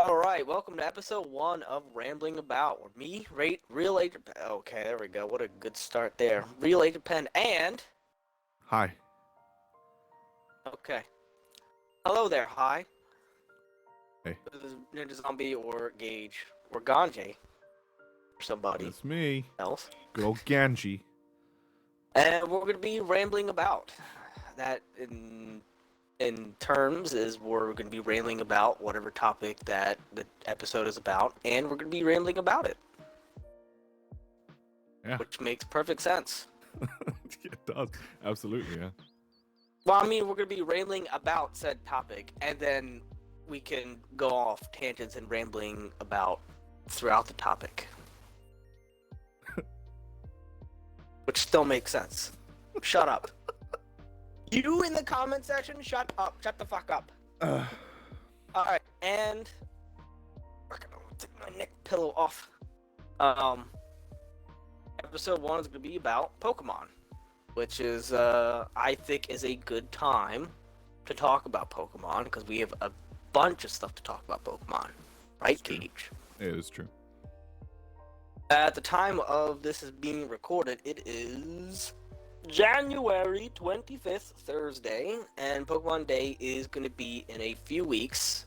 All right, welcome to episode 1 of Rambling About. With me, Real Agent Pen. Okay, there we go. What a good start there. Real Agent Pen and... Hi. Okay. Hello there, hi. Hey. This is Ninja Zombie or Gage or Ganji. Or somebody It's me. else. Good old Ganji. And we're going to be rambling about. That, in terms, is we're going to be rambling about whatever topic that the episode is about, and we're going to be rambling about it. Yeah. Which makes perfect sense. It does. Absolutely, yeah. Well, I mean, we're going to be rambling about said topic, and then we can go off tangents and rambling about throughout the topic. Which still makes sense. Shut up. You in the comment section, shut up. Shut the fuck up. Alright, and... I'm gonna take my neck pillow off. Episode 1 is going to be about Pokemon. Which is, I think, is a good time to talk about Pokemon, because we have a bunch of stuff to talk about Pokemon. Right, Gage? It is true. At the time of this is being recorded, it is January 25th, Thursday, and Pokemon Day is going to be in a few weeks.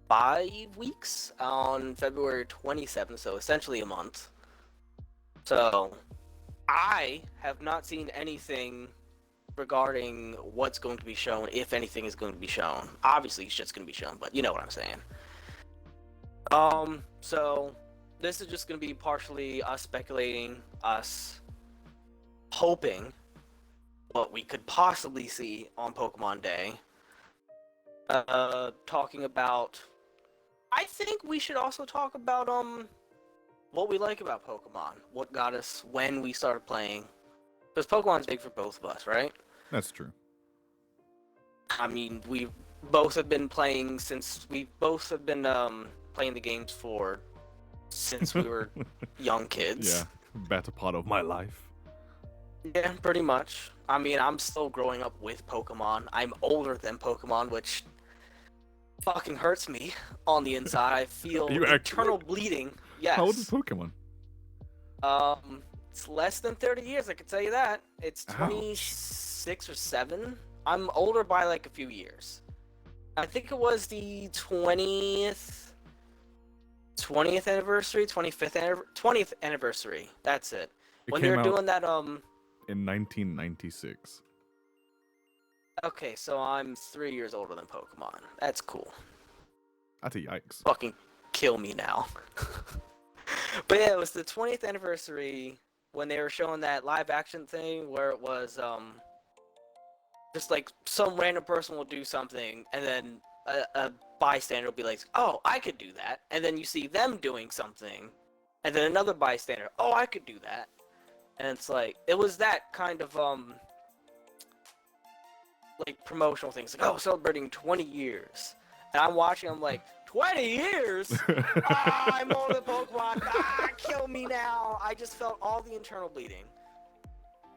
5 weeks? On February 27th, so essentially a month. So... I have not seen anything regarding what's going to be shown, if anything is going to be shown. Obviously, shit's going to be shown, but you know what I'm saying. So this is just going to be partially us speculating, us hoping what we could possibly see on Pokemon Day. Talking about... I think we should also talk about, what we like about Pokemon, what got us when we started playing. Because Pokemon's big for both of us, right? That's true. I mean, we both have been playing since we both have been playing the games since we were young kids. Yeah, better part of my life. Yeah, pretty much. I mean, I'm still growing up with Pokemon. I'm older than Pokemon, which fucking hurts me on the inside. I feel internal bleeding. Yes. How old is Pokemon? It's less than 30 years, I can tell you that. It's 26 or 7. I'm older by like a few years. I think it was the 20th anniversary, 20th anniversary. That's it. When they were doing that, in 1996. Okay, so I'm 3 years older than Pokemon. That's cool. That's a yikes. Fucking kill me now. But yeah, it was the 20th anniversary when they were showing that live action thing where it was just like some random person will do something and then a bystander will be like, oh, I could do that. And then you see them doing something and then another bystander, oh, I could do that. And it's like, it was that kind of like promotional things, like, oh, celebrating 20 years. And I'm watching, I'm like, 20 years? I'm older than Pokemon. Kill me now. I just felt all the internal bleeding.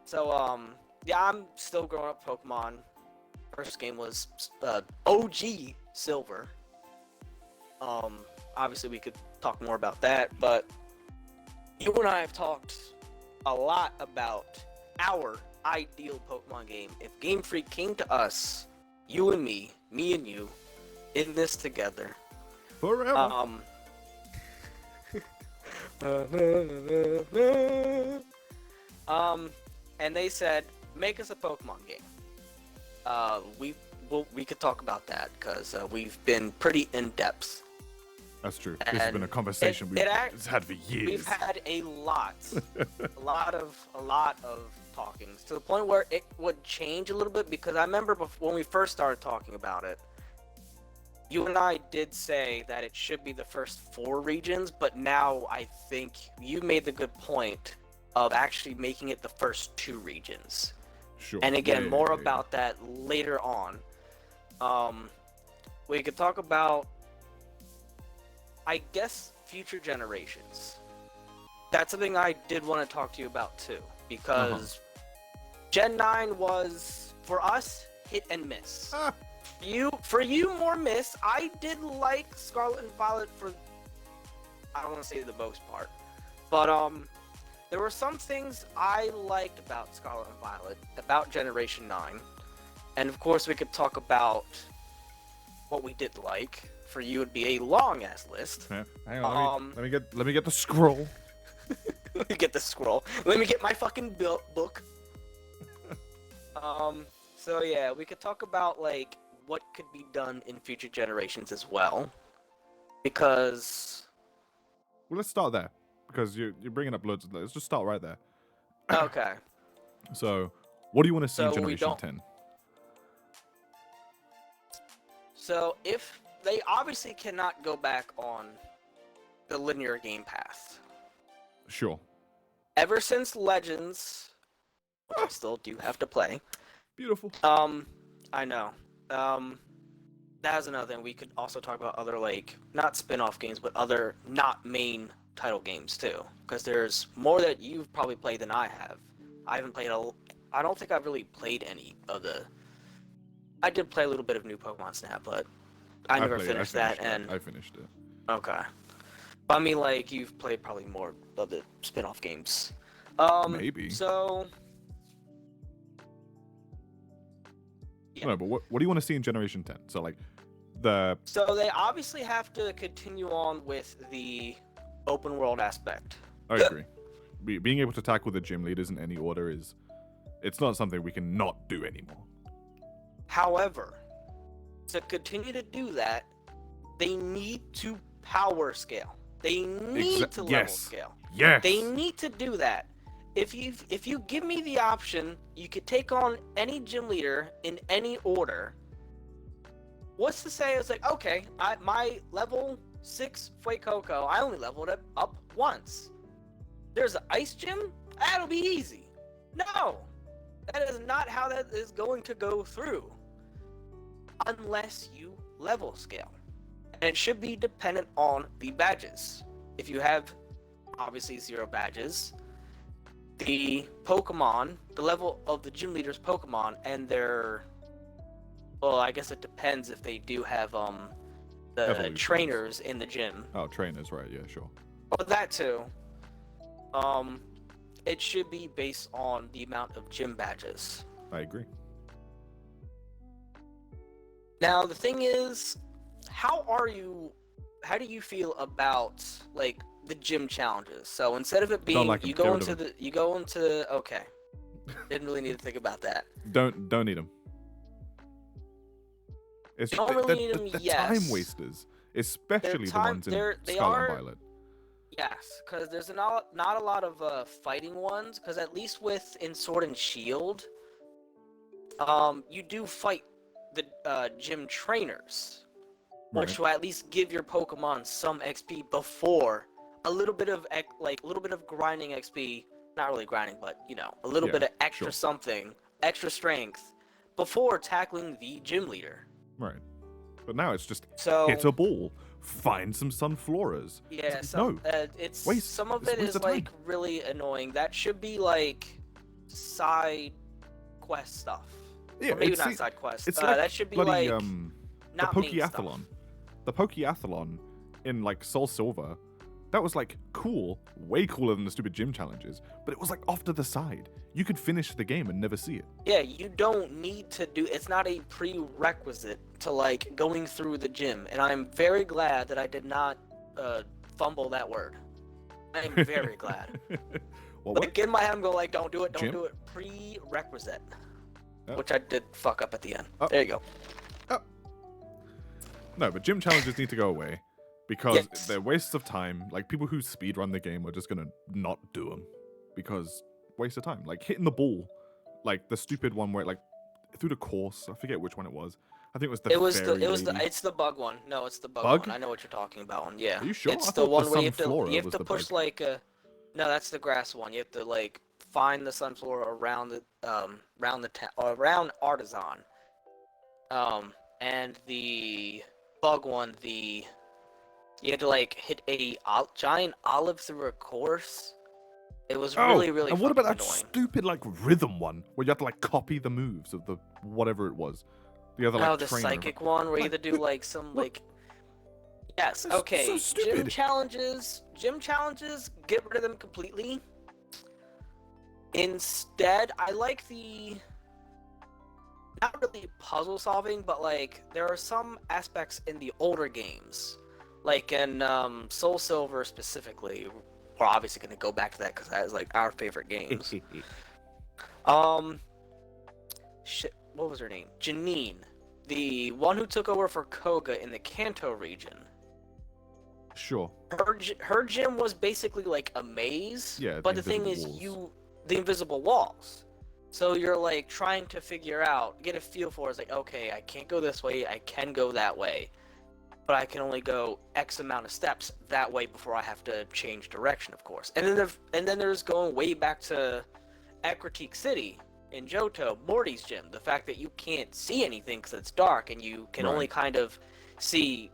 So, yeah, I'm still growing up Pokemon. First game was OG Silver. Obviously we could talk more about that, but you and I have talked a lot about our ideal Pokemon game. If Game Freak came to us, you and me and you, in this together. Forever. And they said, make us a Pokemon game. We could talk about that because we've been pretty in depth. That's true. This has been a conversation we've had for years. We've had a lot of talkings to the point where it would change a little bit, because I remember when we first started talking about it, you and I did say that it should be the first 4 regions, but now I think you made the good point of actually making it the first 2 regions. Sure. And again, more about that later on. We could talk about, I guess, future generations. That's something I did want to talk to you about too, because Gen 9 was, for us, hit and miss. For you, more miss. I did like Scarlet and Violet for, I don't want to say the most part, but there were some things I liked about Scarlet and Violet, about Generation 9, and of course we could talk about what we did like. For you, it'd be a long ass list. Yeah. Hang on, let me get the scroll. Let me get the scroll. Let me get my fucking book. So yeah, we could talk about like what could be done in future generations as well, because. Well, let's start there because you're bringing up loads. Let's just start right there. Okay. So, what do you want to see in Generation 10? So if they obviously cannot go back on the linear game path. Sure. Ever since Legends, which I still do have to play. Beautiful. I know. That is another thing. We could also talk about other, like, not spin-off games, but other not main title games too. Because there's more that you've probably played than I have. I haven't played I don't think I've really played any of the. I did play a little bit of New Pokemon Snap, but I never finished that. And I finished it. Okay. But I mean, like, you've played probably more of the spin-off games. Maybe. So. Yeah. No, but what do you want to see in Generation 10? So, like, So they obviously have to continue on with the open world aspect. I agree. Being able to tackle the gym leaders in any order it's not something we can not do anymore. However, to continue to do that, they need to power scale. They need to level scale. Yes. They need to do that. If you give me the option, you could take on any gym leader in any order. What's to say it's like, okay, my level 6 Fuecoco, I only leveled it up once. There's an ice gym? That'll be easy. No! That is not how that is going to go through. Unless you level scale. And it should be dependent on the badges. If you have, obviously, 0 badges, the Pokemon, the level of the gym leader's Pokemon, and their... Well, I guess it depends if they do have the Evolutions. Trainers in the gym. Oh, trainers, right? Yeah, sure. Well, that too. It should be based on the amount of gym badges. I agree. Now, the thing is, how do you feel about, like, the gym challenges? So instead of it being like you go into okay. Didn't really need to think about that. Don't need them. It's don't really need them, the yes. time wasters, especially the ones in Scarlet and Violet. Yes, because there's not a lot of fighting ones. Because at least in Sword and Shield, you do fight the gym trainers, which will at least give your Pokemon some XP before a little bit of grinding XP. Not really grinding, but a little bit of extra something, extra strength before tackling the gym leader. Right, but now it's just hit a ball, find some Sunfloras. Yeah, some of it is like really annoying. That should be like side quest stuff. Yeah, or maybe not side quest. It's like that should be bloody, like the Pokeathlon. The Pokeathlon in like Soul Silver, that was like cool, way cooler than the stupid gym challenges. But it was like off to the side. You could finish the game and never see it. Yeah, you don't need to do. It's not a prerequisite to like going through the gym. And I'm very glad that I did not fumble that word. I'm very glad. Well, like in my head, I'm going like, don't do it. Do it. Prerequisite. Oh. Which I did fuck up at the end. Oh. There you go. Oh. No, but gym challenges need to go away. Because they're wastes of time. Like, people who speedrun the game are just gonna not do them. Because, waste of time. Like, hitting the ball. Like, the stupid one where, like, through the course. I forget which one it was. I think it was it's the bug one. No, it's the bug one. I know what you're talking about one. Yeah. Are you sure? It's the one where you have to push, like, no, that's the grass one. You have to, like, find the Sunflora around around Artisan. And the bug one, you had to like hit a giant olive through a course. It was really and what about that annoying. stupid like rhythm one where you have to like copy the moves of the whatever it was? The other like Oh, the trainer. psychic one where you either do like some what? like. Yes. That's Okay. so stupid. Gym challenges. Get rid of them completely. Instead, I like the. Not really puzzle solving, but like there are some aspects in the older games, like in Soul Silver specifically. We're obviously going to go back to that because that is like our favorite games. Shit, what was her name? Janine, the one who took over for Koga in the Kanto region. Sure. Her gym was basically like a maze. Yeah, but the thing is, the invisible walls. So you're like trying to figure out, get a feel for. It's like, okay, I can't go this way. I can go that way, but I can only go X amount of steps that way before I have to change direction, of course. And then there's going way back to Ecruteak City in Johto, Morty's gym. The fact that you can't see anything because it's dark and you can only kind of see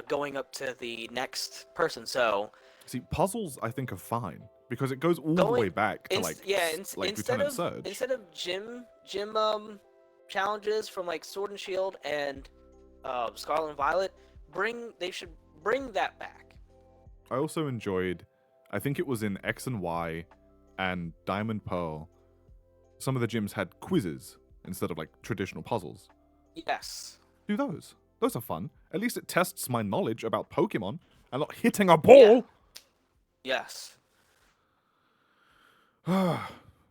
going up to the next person. So see, puzzles I think are fine because it goes all the way back to instead Lieutenant Surge. Instead of gym challenges from like Sword and Shield and Scarlet and Violet, they should bring that back. I also enjoyed, I think it was in X and Y and Diamond Pearl, some of the gyms had quizzes instead of like traditional puzzles. Yes. Do those. Those are fun. At least it tests my knowledge about Pokemon and not hitting a ball. Yeah. Yes.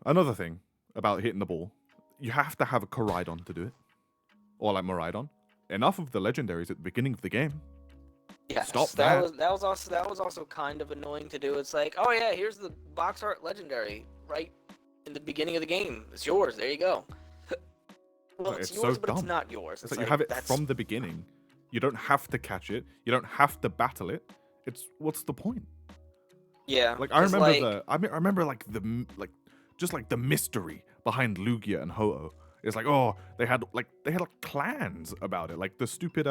Another thing about hitting the ball, you have to have a Koraidon to do it. Or like Miraidon. Enough of the legendaries at the beginning of the game. Yes, Stop that was also kind of annoying to do. It's like, oh yeah, here's the box art legendary right in the beginning of the game. It's yours. There you go. Well, it's yours, so but dumb. it's not yours. It's like you have it from the beginning. You don't have to catch it. You don't have to battle it. What's the point? Yeah. Like I remember the mystery behind Lugia and Ho-Oh. It's like, oh, they had clans about it. Like the stupid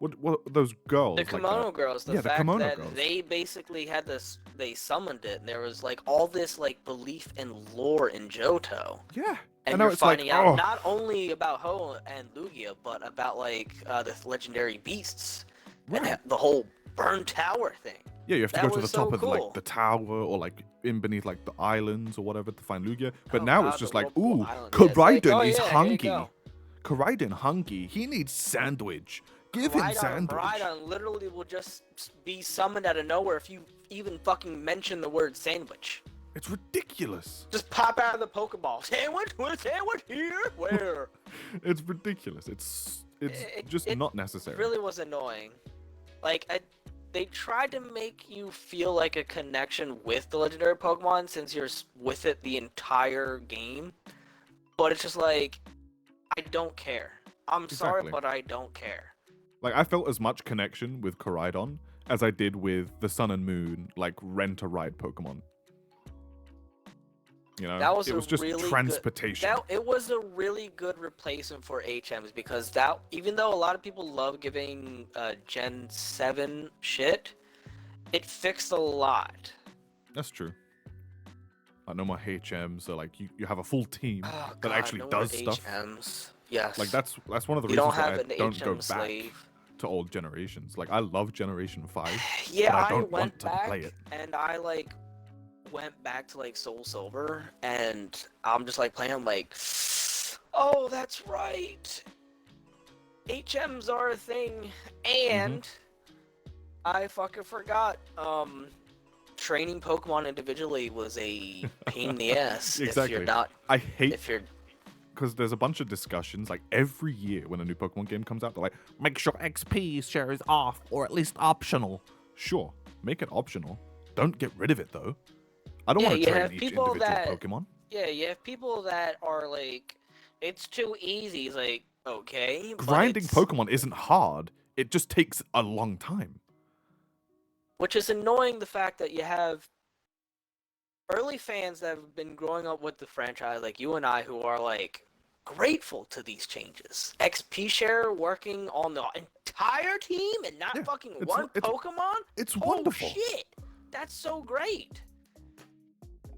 what those girls? The Kimono girls. The fact Kimono that girls. they basically had this, they summoned it, and there was like all this like belief and lore in Johto. Yeah. And you're finding out not only about Ho and Lugia, but about like the legendary beasts and the whole Burn Tower thing. Yeah, you have to go to the top of cool. like the tower or like in beneath like the islands or whatever to find Lugia. But now it's just like, ooh, Koraidon is hungry. Koraidon hungry. He needs sandwich. Give him sandwich. Koraidon literally will just be summoned out of nowhere if you even fucking mention the word sandwich. It's ridiculous. Just pop out of the Pokeball. Sandwich? What sandwich here? Where? It's ridiculous. It's just not necessary. It really was annoying. Like, they tried to make you feel like a connection with the legendary Pokemon since you're with it the entire game. But it's just like, I don't care. I'm sorry, but I don't care. Like, I felt as much connection with Koraidon as I did with the Sun and Moon, like, rent-a-ride Pokemon. You know, it was just really transportation. It was a really good replacement for HMs because that, even though a lot of people love giving Gen 7 shit, it fixed a lot. That's true. Like no more HMs, so like you have a full team that actually no does more stuff. HMs. Yes. Like that's one of the reasons why I don't go back to old generations. Like I love Generation 5, yeah, but I don't want to play it. And I like went back to like Soul Silver, and I'm just like playing. I'm like, oh, that's right. HMs are a thing, and I fucking forgot. Training Pokemon individually was a pain in the ass. Exactly. If you're not, I hate because there's a bunch of discussions like every year when a new Pokemon game comes out. They're like, make sure XP share is off or at least optional. Sure, make it optional. Don't get rid of it though. I don't want to train each individual Pokemon. Yeah, you have people that are like, it's too easy. It's like, okay. Grinding Pokemon isn't hard. It just takes a long time. Which is annoying, the fact that you have early fans that have been growing up with the franchise, like you and I, who are like grateful to these changes. XP share working on the entire team and not fucking one Pokemon? It's wonderful. Oh shit! That's so great.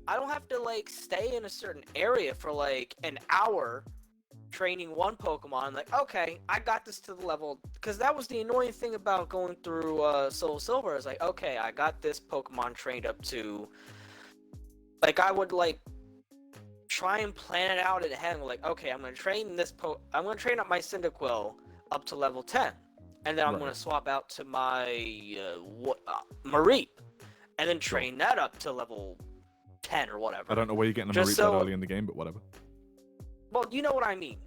I don't have to like stay in a certain area for like an hour training one Pokemon. I'm like, okay, I got this to the level, because that was the annoying thing about going through Soul Silver. Is like, okay, I got this Pokemon trained up to, like, I would like try and plan it out in head. Like, okay, I'm gonna train I'm gonna train up my Cyndaquil up to level 10, and then I'm gonna Right. swap out to my Mareep, and then train that up to level 10 or whatever. I don't know where you're getting a Just Mareep so- that early in the game, but whatever. Well, you know what I mean.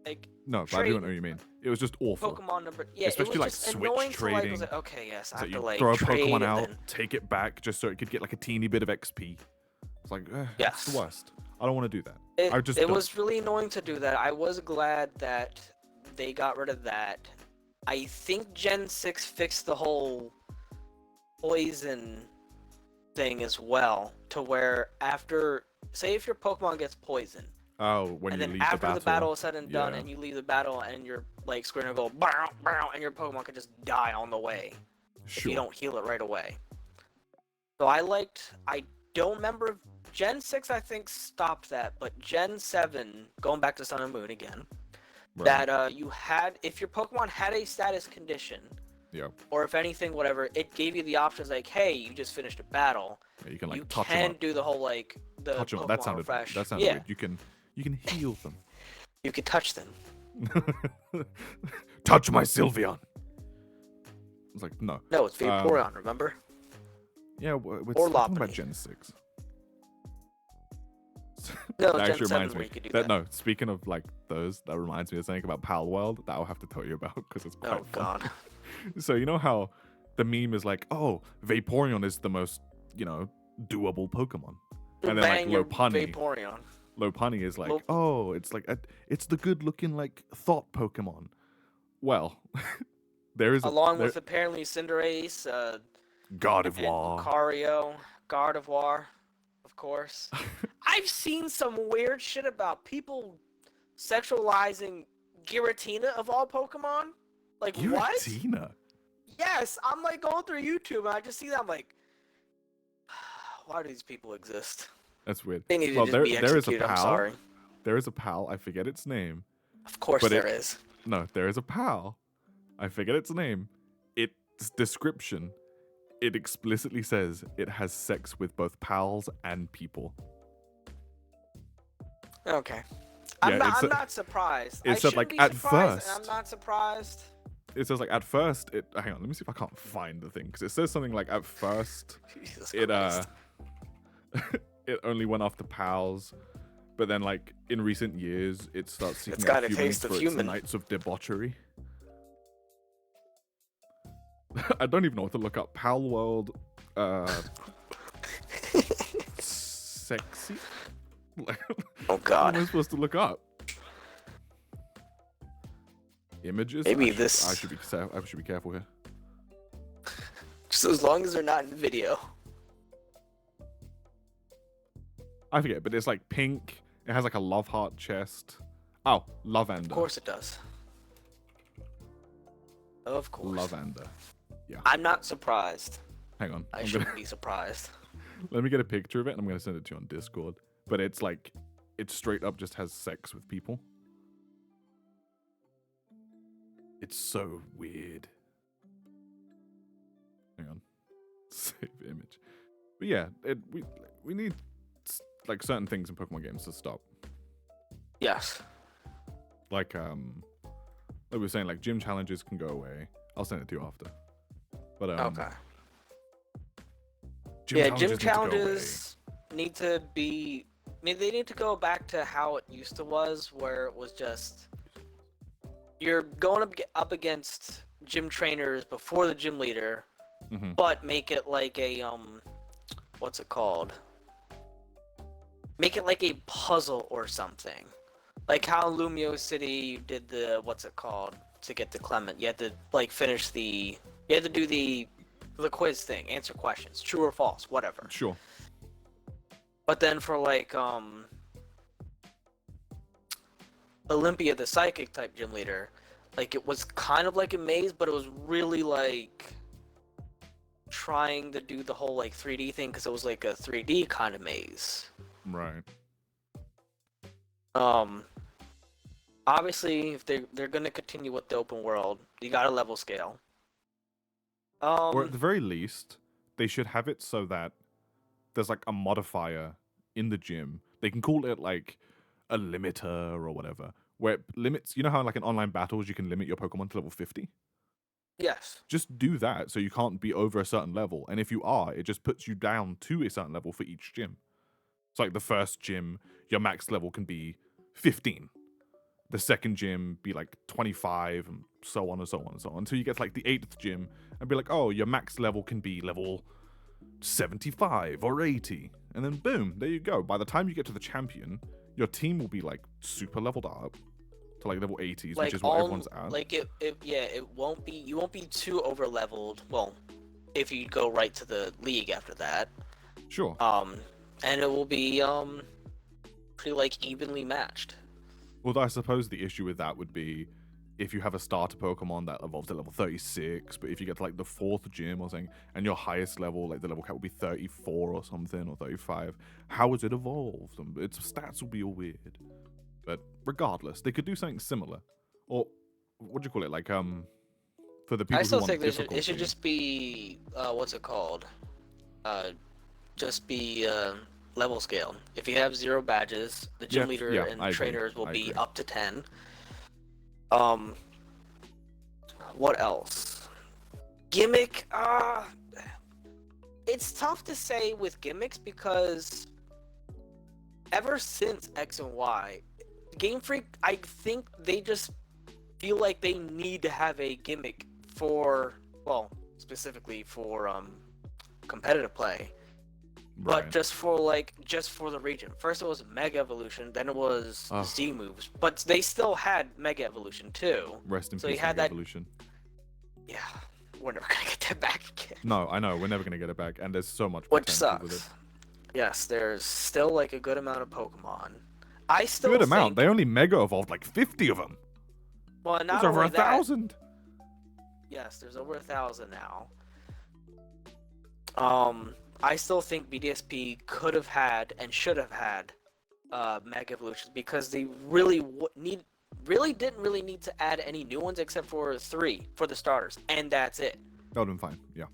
Like, No, but I do know what you mean. It was just awful. Pokemon number, yeah, Especially, it was like, just Switch annoying to, like, trading. was like, okay, yes, I So have you to like throw a trade Pokemon and out, then... take it back, just so it could get like a teeny bit of XP. It's like, it's Yes. the worst. I don't want to do that. It, I just it don't. was really annoying to do that. I was glad that they got rid of that. I think Gen 6 fixed the whole poison thing as well, to where after, say if your Pokemon gets poisoned, Oh, when and you then leave after the battle. is said and done, Yeah. and you leave the battle, and your like screen will go bow, bow, and your Pokemon could just die on the way if Sure. you don't heal it right away. So I don't remember if Gen 6 I think stopped that, but Gen 7, going back to Sun and Moon again, Right. that you had, if your Pokemon had a status condition, Yeah. or if anything, whatever, it gave you the options like, hey, you just finished a battle. Yeah, you can like You touch can them up. do the whole like the Touch them. Pokemon That sounded. refresh. That sounded Yeah, weird. You can heal them. you could touch them. Touch my Sylveon. It's like no. No, it's Vaporeon, remember? Yeah, we're Or talking about Lopunny. Gen 6. No, That Gen actually 7 reminds where me. you could do That, that. no, speaking of like those, that reminds me of something about Pal World that I'll have to tell you about because it's quite Oh fun. god. So you know how the meme is like, oh, Vaporeon is the most, doable Pokemon. And then like Bang your Lopunny. Vaporeon. Lopunny is like, Lop- oh, it's like it's the good looking like thought Pokemon. Well, there is Along with apparently Cinderace, God of and War. Lucario, Gardevoir, of course. I've seen some weird shit about people sexualizing Giratina of all Pokemon. Like what? Giratina. Yes, I'm like going through YouTube and I just see that. I'm like, why do these people exist? That's weird. They need to Well, just there be is a executed. I'm pal. sorry. There is a pal. I forget its name. Of course But there is. No, there is a pal. I forget its name. Its description. It explicitly says it has sex with both pals and people. Okay. Yeah, I'm not surprised. it I said, like, shouldn't be at surprised, and first- I'm not surprised. It says like at first. Hang on. Let me see if I can't find the thing because it says something like at first. Jesus It Christ. it only went after pals, but then like in recent years it starts seeking It's got out a humans taste for of its human. nights of debauchery. I don't even know what to look up. Pal World, sexy. Like, Oh what god. am I supposed to look up? Images. Maybe I this- should be careful here. Just as long as they're not in video. I forget, but it's like pink. It has like a love heart chest. Oh, Lavender. Of course it does. Of course. Lavender. I'm not surprised. Hang on. I shouldn't be surprised. Let me get a picture of it and I'm going to send it to you on Discord. But it's like, it straight up just has sex with people. It's so weird. Hang on. Save image. But yeah, we need like certain things in Pokemon games to stop. Yes. Like we were saying, like gym challenges can go away. I'll send it to you after. But Okay. Gym Yeah, challenges gym need to go away. challenges need to be. I mean, they need to go back to how it used to was, where it was just you're going up against gym trainers before the gym leader, Mhm. but make it like a what's it called? Make it like a puzzle or something. Like how in Lumio City you did the what's it called to get the Clement? You had to like finish the. You had to do the quiz thing, answer questions, true or false, whatever. Sure. But then for like Olympia, the psychic type gym leader, like it was kind of like a maze, but it was really like trying to do the whole like 3D thing because it was like a 3D kind of maze. Right. Obviously, if they're gonna continue with the open world, you got to level scale. Or at the very least, they should have it so that there's like a modifier in the gym. They can call it like a limiter or whatever, where it limits. You know how like in online battles you can limit your Pokemon to level 50? Yes. Just do that so you can't be over a certain level. And if you are, it just puts you down to a certain level for each gym. So like the first gym, your max level can be 15. The second gym be like 25 and so on and so on and so on until you get to like the 8th gym and be like, oh, your max level can be level 75 or 80. And then boom, there you go. By the time you get to the champion, your team will be like super leveled up to like level 80s, Like which is what everyone's at. like it won't be, you won't be too over leveled. Well, if you go right to the league after that. Sure. And it will be pretty like evenly matched. Well, I suppose the issue with that would be if you have a starter Pokemon that evolves to level 36, but if you get to like the 4th gym or something, and your highest level, like the level cap would be 34 or something, or 35, how has it evolved? Its stats will be all weird. But regardless, they could do something similar. Or, what do you call it? Like, for the people I who still want think difficulty. it should just be what's it called? Just be level scale. If you have 0 badges, the gym leader and trainers will be up to 10. What else? Gimmick, it's tough to say with gimmicks because ever since X and Y, Game Freak, I think they just feel like they need to have a gimmick for, well, specifically for competitive play. But Right. just for the region. First it was Mega Evolution, then it was Z moves. But they still had Mega Evolution too. Rest in So peace, you had Mega that. Evolution. Yeah, we're never gonna get that back again. No, I know, we're never gonna get it back, and there's so much Which potential with it. sucks. Yes, there's still like a good amount of Pokemon. I still Good think, amount. They only Mega evolved like 50 of them. well, not There's over only 1,000. Yes, there's over 1,000 now. I still think BDSP could have had and should have had Mega Evolutions because they really didn't really need to add any new ones except for 3 for the starters, and that's it. That would have been fine, yeah.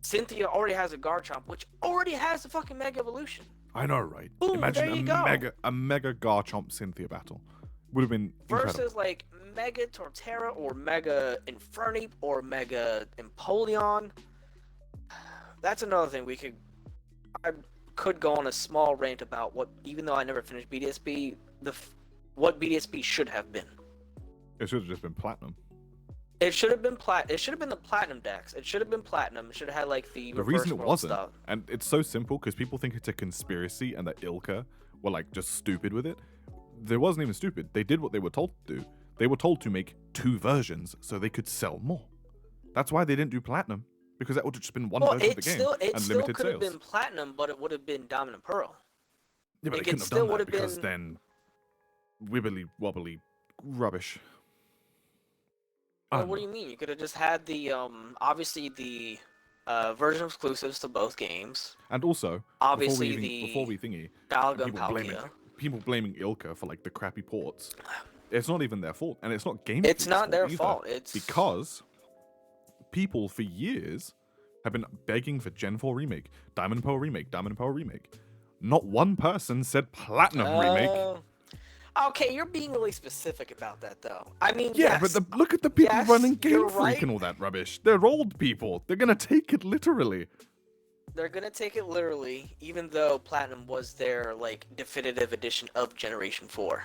Cynthia already has a Garchomp, which already has the fucking Mega Evolution. I know, right? Boom, Imagine there you go. a mega Garchomp Cynthia battle. Would have been incredible. Versus like Mega Torterra or Mega Infernape or Mega Empoleon. That's another thing I could go on a small rant about what, even though I never finished BDSP, what BDSP should have been. It should have just been Platinum. It should have been It should have been the Platinum Dex. It should have been Platinum. It should have had like the reason it world wasn't, stuff. and it's so simple because people think it's a conspiracy and that Ilka were like just stupid with it. They wasn't even stupid. They did what they were told to do. They were told to make 2 versions so they could sell more. That's why they didn't do Platinum, because that would have just been one version of the game and limited could have sales. been Platinum, but it would have been Diamond Pearl. Yeah, but Like, they couldn't it have still done would that have because been- then wibbly wobbly rubbish. I Well, don't what do know. you mean? You could have just had the obviously the version exclusives to both games. And also, Obviously before we thingy, Galaga and people Palkia. blaming Ilka for like the crappy ports. It's not even their fault, and it's not Game It's Freak's not their either, fault. It's because people for years have been begging for Gen 4 remake, Diamond and Pearl remake, Diamond and Pearl remake. Not one person said Platinum remake. Okay, you're being really specific about that, though. I mean, Yeah, yes, but look at the people yes, running Game you're Freak right. and all that rubbish. They're old people. They're gonna take it literally. they're gonna take it literally, even though Platinum was their like definitive edition of Generation 4.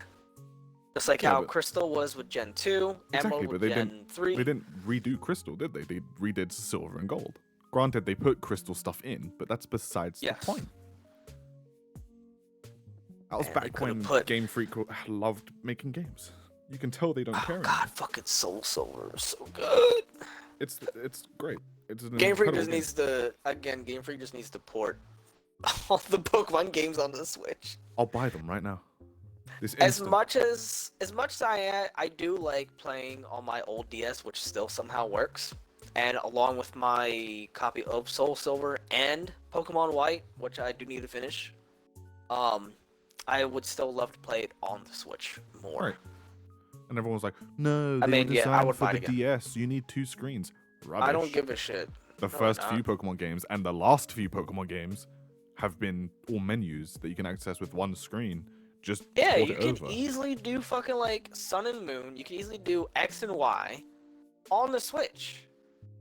Just like Yeah, how but- Crystal was with Gen 2, Exactly, Emerald but with they Gen 3. They didn't redo Crystal, did they? They redid Silver and Gold. Granted, they put Crystal stuff in, but that's besides Yes. the point. That was Man, they back could've when put- Game Freak loved making games. You can tell they don't care Oh anymore. god, fucking Soul Silver is so good. It's great. It's an Game Freak incredible just game. needs to, again, Game Freak just needs to port all the Pokemon games onto the Switch. I'll buy them right now. This As instant. much as I do like playing on my old DS, which still somehow works, and along with my copy of Soul Silver and Pokemon White, which I do need to finish, I would still love to play it on the Switch more. Right. And everyone was like, no, I they mean, were yeah, I designed would for buy the it again. DS. You need 2 screens. Rubbish. I don't give a shit. The No, first I'm few not. Pokemon games and the last few Pokemon games have been all menus that you can access with one screen. Just Yeah, port you it can over. easily do fucking like Sun and Moon. You can easily do X and Y on the Switch.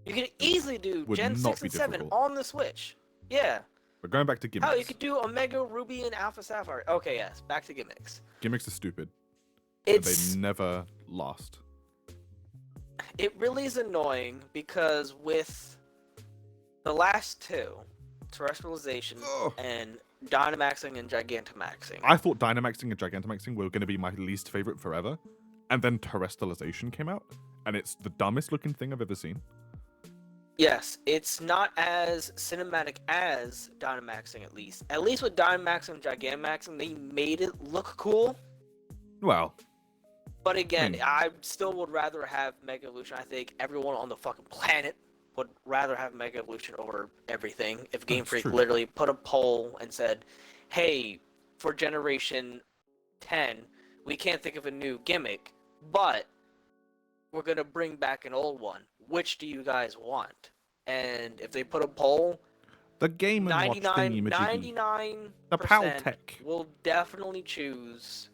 You can easily do would Gen not 6 be and 7 difficult. on the Switch. Yeah. But going back to gimmicks. Hell, you could do Omega Ruby and Alpha Sapphire. Okay, yes, back to gimmicks. Gimmicks are stupid. It's They never last. it really is annoying because with the last two, Terrestrialization Ugh. and Dynamaxing and Gigantamaxing. I thought Dynamaxing and Gigantamaxing were going to be my least favorite forever. And then Terrestrialization came out. And it's the dumbest looking thing I've ever seen. Yes, it's not as cinematic as Dynamaxing at least. At least with Dynamaxing and Gigantamaxing, they made it look cool. Well, But again, Hmm. I still would rather have Mega Evolution. I think everyone on the fucking planet would rather have Mega Evolution over everything. If Game That's Freak true. literally put a poll and said, hey, for Generation 10, we can't think of a new gimmick, but we're going to bring back an old one. Which do you guys want? And if they put a poll, the Game & Watch 99, thingy majiggy. 99% The Paltech. will definitely choose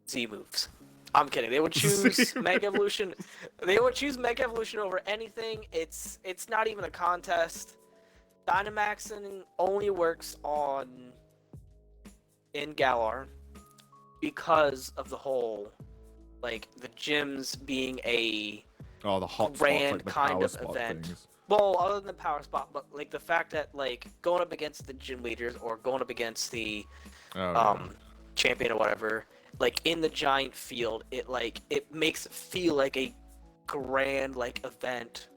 Z moves. I'm kidding. They would choose Z Mega Evolution. They would choose Mega Evolution over anything. It's not even a contest. Dynamaxing only works in Galar because of the whole, like, the gyms being a Oh, the hot spots, grand like the kind power of spot event. things. Well, other than the power spot, but like the fact that like going up against the gym leaders or going up against the Oh, champion or whatever, like in the giant field, it makes it feel like a grand like event.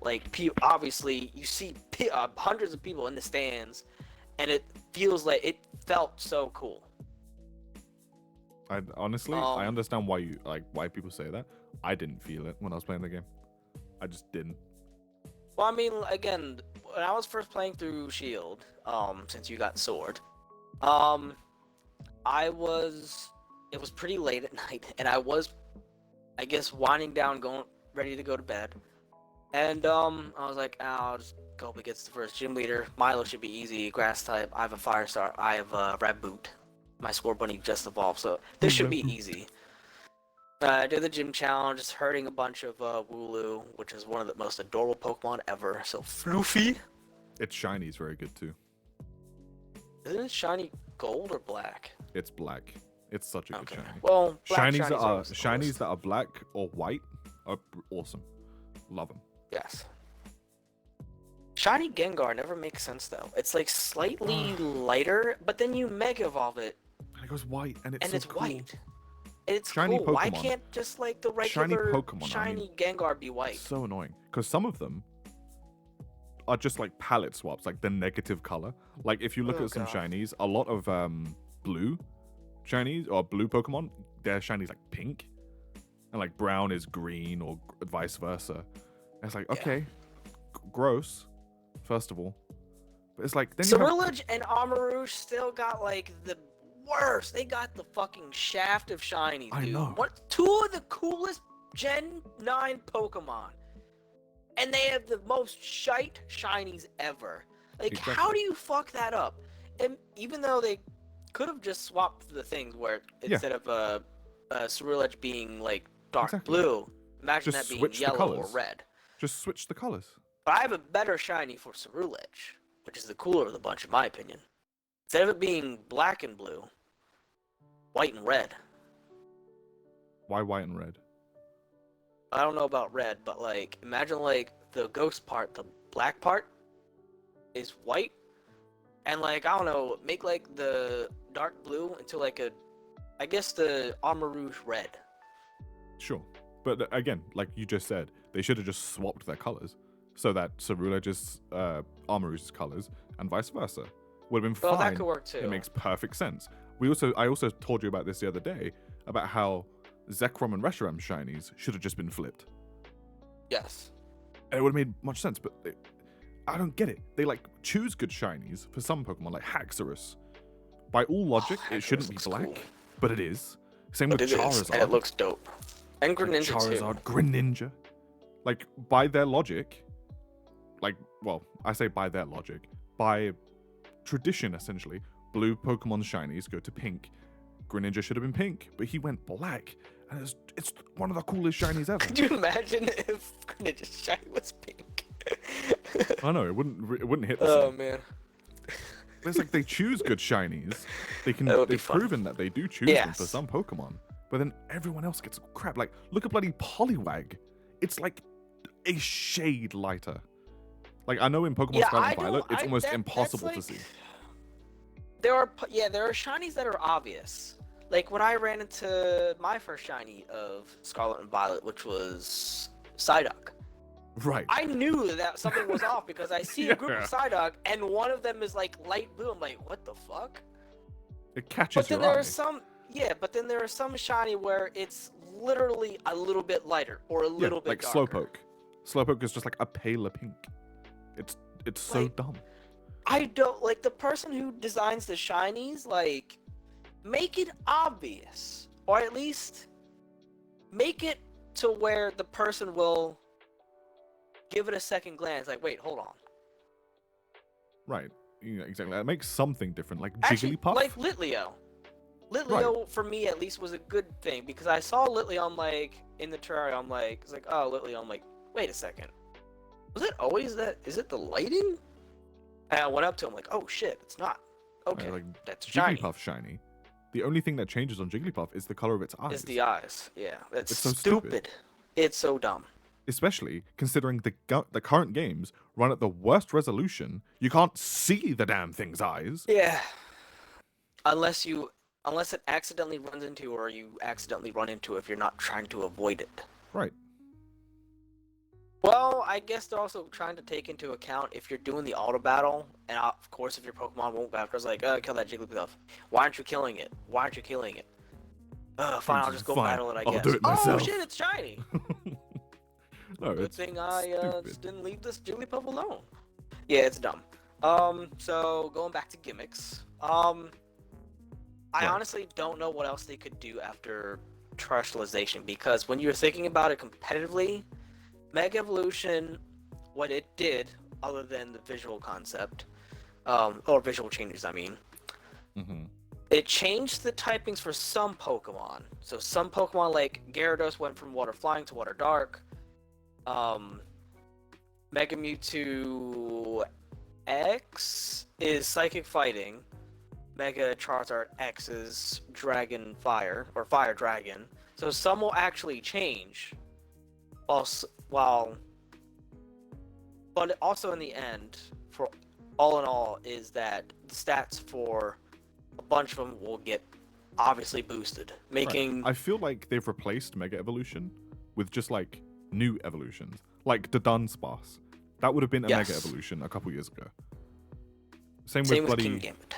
Like obviously you see hundreds of people in the stands, and it felt so cool. Honestly, I understand why people say that. I didn't feel it when I was playing the game. I just didn't. Well, I mean, again, when I was first playing through Shield, since you got Sword, it was pretty late at night, and I was, I guess, winding down, ready to go to bed, and I was like, I'll just go up against the first gym leader. Milo should be easy, grass type. I have a fire star. I have a Raboot. My Score Bunny just evolved, so this should be easy. I did the gym challenge, just hurting a bunch of Wooloo, which is one of the most adorable Pokemon ever. So floofy. Its shiny is very good too. Isn't it shiny gold or black? It's black. It's such a good Okay. shiny. Well, black Shinies always the shinies coolest. that are black or white are awesome. Love them. Yes. Shiny Gengar never makes sense though. It's like slightly lighter, but then you Mega Evolve it, And it goes white, and it's and so it's cool. white. It's Shiny cool. Why Pokemon. can't just like the Shiny regular Pokemon, I shiny Gengar be white? So annoying because some of them are just like palette swaps, like the negative color. Like if you look Oh, at some God. shinies, a lot of blue shinies or blue Pokemon, their shinies like pink, and like brown is green or vice versa. And it's like Yeah. okay, gross. First of all, but it's like then you have, Ceruledge and Armarouge still got like the worst. They got the fucking shaft of shinies, I dude. know. What? Two of the coolest Gen 9 Pokemon. And they have the most shite shinies ever. Like, how Exactly. do you fuck that up? And even though they could have just swapped the things where instead of Ceruledge being like dark Exactly. blue, imagine Just that being switch the yellow or colours. red. just switch the colors. But I have a better shiny for Ceruledge, which is the cooler of the bunch, in my opinion. Instead of it being black and blue, white and red. Why white and red? I don't know about red, but like, imagine like the ghost part, the black part is white, and like, I don't know, make like the dark blue into like I guess the Armarouge red. Sure. But again, like you just said, they should have just swapped their colors so that Cerulege's Armarouge's colors and vice versa would have been Well, fine. that could work too. It makes perfect sense. I also told you about this the other day about how Zekrom and Reshiram shinies should have just been flipped. Yes. And it would have made much sense, but I don't get it. They like choose good shinies for some Pokemon, like Haxorus. By all logic, it shouldn't be Haxorus black, looks cool. but it is. Same But with it is, Charizard. and it looks dope. And like Greninja Charizard, Greninja. Like, by their logic, like, well, I say by their logic, by tradition, essentially, blue Pokemon shinies go to pink. Greninja should have been pink, but he went black, and it's one of the coolest shinies ever. Could you imagine if Greninja's shiny was pink? I know it wouldn't hit the Oh same. man. But it's like they choose good shinies. That would be They've fun. proven that they do choose them for Yes. some Pokemon, but then everyone else gets crap. Like, look at bloody Poliwag. It's like a shade lighter. Like, I know in Pokemon Yeah, Scarlet I and Violet, don't- it's I- almost that's impossible to like- see. There are shinies that are obvious. Like when I ran into my first shiny of Scarlet and Violet, which was Psyduck. Right. I knew that something was off because I see a group Yeah. of Psyduck and one of them is like light blue. I'm like, what the fuck? It catches But then your there eye. are some, but then there are some shiny where it's literally a little bit lighter or a Yeah, little bit like darker. Slowpoke. Slowpoke is just like a paler pink. It's so Like- dumb. I don't like the person who designs the shinies. Like, make it obvious, or at least make it to where the person will give it a second glance. Like, wait, hold on. Right. Yeah, exactly. It makes something different, like Actually, Jigglypuff. like Litleo. Litleo for me at least was a good thing because I saw Litleo. I'm like in the terrarium. I'm like, it's like, oh, Litleo. I'm like, wait a second. Was it always that? Is it the lighting? And I went up to him like, oh shit, it's not. Okay, like that's shiny. Jigglypuff shiny. The only thing that changes on Jigglypuff is the color of its eyes. It's the eyes. Yeah, that's It's so stupid. stupid. It's so dumb. Especially considering the current games run at the worst resolution. You can't see the damn thing's eyes. Yeah. Unless it accidentally runs into or you accidentally run into if you're not trying to avoid it. Right. Well, I guess they're also trying to take into account if you're doing the auto battle, and of course if your Pokemon won't battle, it's like, kill that Jigglypuff. Why aren't you killing it? Why aren't you killing it? Fine, I'll just go Fine, battle it, I I'll guess. do it Oh myself. shit, it's shiny! No, Good it's thing I stupid. just didn't leave this Jigglypuff alone. Yeah, it's dumb. So going back to gimmicks. I Right. honestly don't know what else they could do after terrestrialization because when you're thinking about it competitively, Mega Evolution, what it did, other than the visual concept, or visual changes, I mean, Mhm. it changed the typings for some Pokemon. So some Pokemon like Gyarados went from Water Flying to Water Dark. Mega Mewtwo X is Psychic Fighting. Mega Charizard X is Dragon Fire, or Fire Dragon. So some will actually change. But also in the end, for all in all, is that the stats for a bunch of them will get obviously boosted, Right. making I feel like they've replaced Mega Evolution with just like new evolutions, like the Dunsparce. That would have been a Mega Yes. Evolution a couple years ago. Same same with with bloody King Gambit.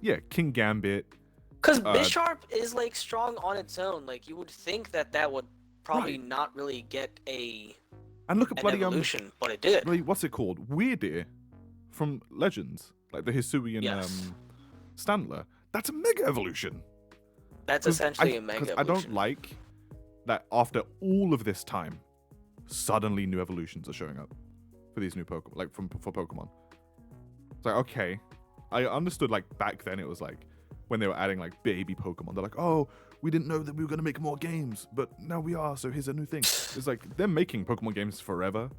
yeah, King Gambit. Because Uh, Bisharp is like strong on its own. Like you would think that would probably Right. not really get And look at an bloody evolution, but it did. bloody what's it called? Weirdeer from Legends, like the Hisui and Yes. Standler. That's a Mega Evolution. That's 'Cause essentially a Mega 'cause Evolution. I don't like that after all of this time, suddenly new evolutions are showing up for these new Pokemon, like for Pokemon. It's like, okay, I understood like back then it was like when they were adding like baby Pokemon, they're like, oh, we didn't know that we were gonna make more games, but now we are, so here's a new thing. It's like they're making Pokemon games forever.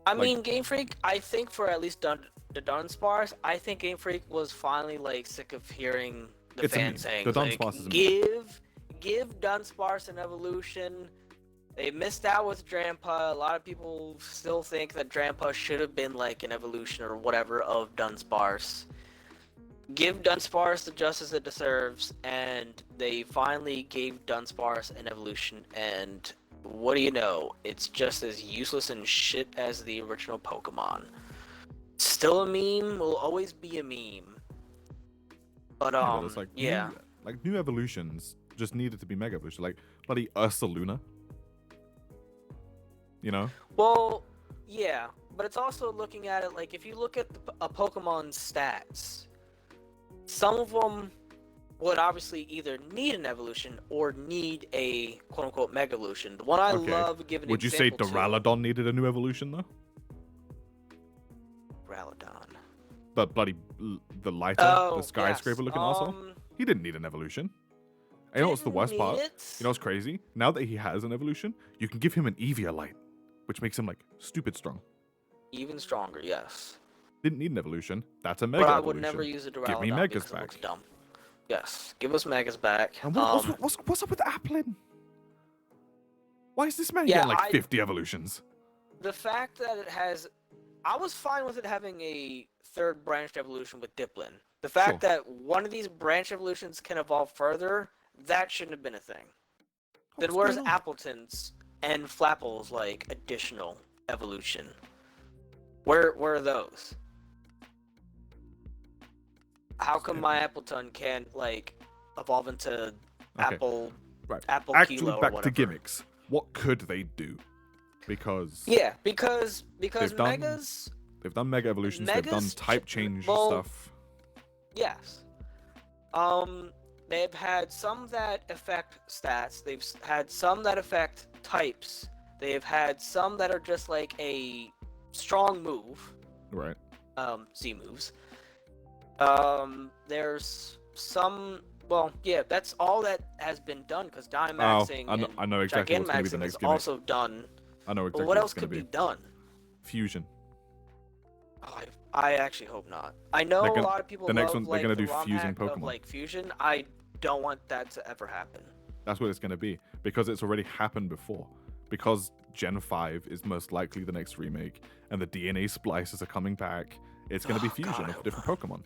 I like- mean, Game Freak. I think for at least the Dunsparce, I think Game Freak was finally like sick of hearing the It's a fans meme. saying, The like, Dunsparce is a meme. give Dunsparce an evolution. They missed out with Drampa. A lot of people still think that Drampa should have been like an evolution or whatever of Dunsparce. Give Dunsparce the justice it deserves, and they finally gave Dunsparce an evolution, and what do you know? It's just as useless and shit as the original Pokemon. Still a meme, will always be a meme. But Yeah, but it's like yeah. new evolutions just needed to be Mega Evolution, like bloody Ursaluna. You know? Well, yeah, but it's also looking at it like if you look at a Pokemon's stats, some of them would obviously either need an evolution or need a quote-unquote mega evolution. The one I Okay. love giving Would you say example to, Duraludon needed a new evolution though? Duraludon. The bloody the lighter, the skyscraper looking asshole. He didn't need an evolution. And you know what's the worst part? You know what's crazy? Now that he has an evolution, you can give him an Eviolite, which makes him like stupid strong. Even stronger, yes. Didn't need an evolution. That's a mega But I evolution. would never use a Duraludon Give me Megas because it looks back. dumb. Yes, give us Megas back. And what's up with Applin? Why is this man Yeah, getting like 50 evolutions? The fact that it has... I was fine with it having a third branched evolution with Diplin. The fact that one of these branch evolutions can evolve further, that shouldn't have been a thing. Then where's Appleton's and Flapple's, like, additional evolution? Where are those? How come my Appleton can't, like, evolve into Apple Apple Actually, Kilo or back whatever? to gimmicks. What could they do? Because because they've done- Megas... they've done mega evolutions, they've done Megas type change well, stuff. Yes. They've had some that affect stats. They've had some that affect types. They've had some that are just like a strong move. Right. Z moves. There's some. Well, yeah, that's all that has been done because Dynamaxing I know exactly and what's going to be the Gigantamaxing next is gimmick. also done. I know exactly But what else what's going could to be done? Fusion. Oh, I actually hope not. I know They're gonna- a lot of people the next love one, they're like, gonna the do ROM fusing hack of, Pokemon. like fusion. I don't want that to ever happen. That's what it's going to be because it's already happened before. Because Gen 5 is most likely the next remake, and the DNA splices are coming back. It's going to be fusion God, of different Pokemon.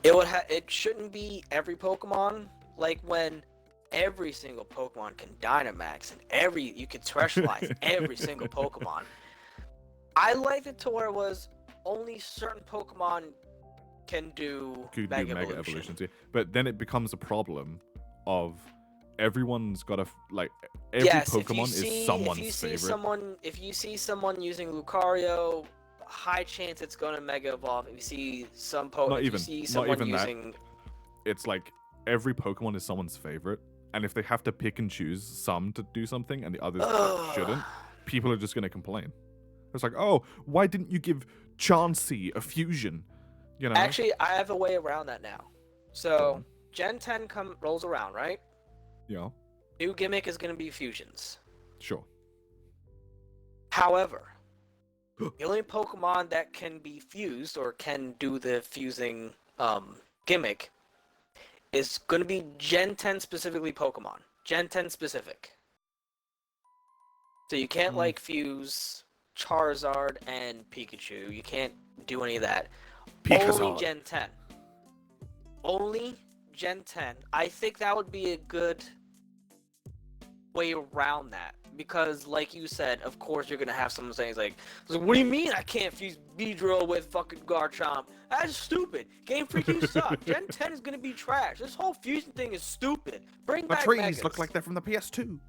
It shouldn't be every Pokemon. Like when every single Pokemon can Dynamax and you can specialize every single Pokemon. I liked it to where it was only certain Pokemon can do Mega Evolution. Evolutions. Yeah. But then it becomes a problem of everyone's got every Pokemon is someone's favorite. If you see someone using Lucario, high chance it's gonna Mega Evolve. If you see It's like every Pokemon is someone's favorite, and if they have to pick and choose some to do something and the others shouldn't, people are just gonna complain. It's like, oh, why didn't you give Chansey a fusion? You know. Actually, I have a way around that now. So Gen 10 rolls around, right? Yeah. New gimmick is gonna be fusions. Sure. However, the only Pokemon that can be fused or can do the fusing gimmick is going to be Gen 10 specifically Pokemon. Gen 10 specific. So you can't fuse Charizard and Pikachu. You can't do any of that. Only Gen 10. Only Gen 10. I think that would be a good way around that. Because, like you said, of course you're gonna have someone saying like, "What do you mean I can't fuse Beedrill with fucking Garchomp? That's stupid. Game Freak, you suck. Gen 10 is gonna be trash. This whole fusion thing is stupid. Bring The back trees Megas." look like they're from the PS2.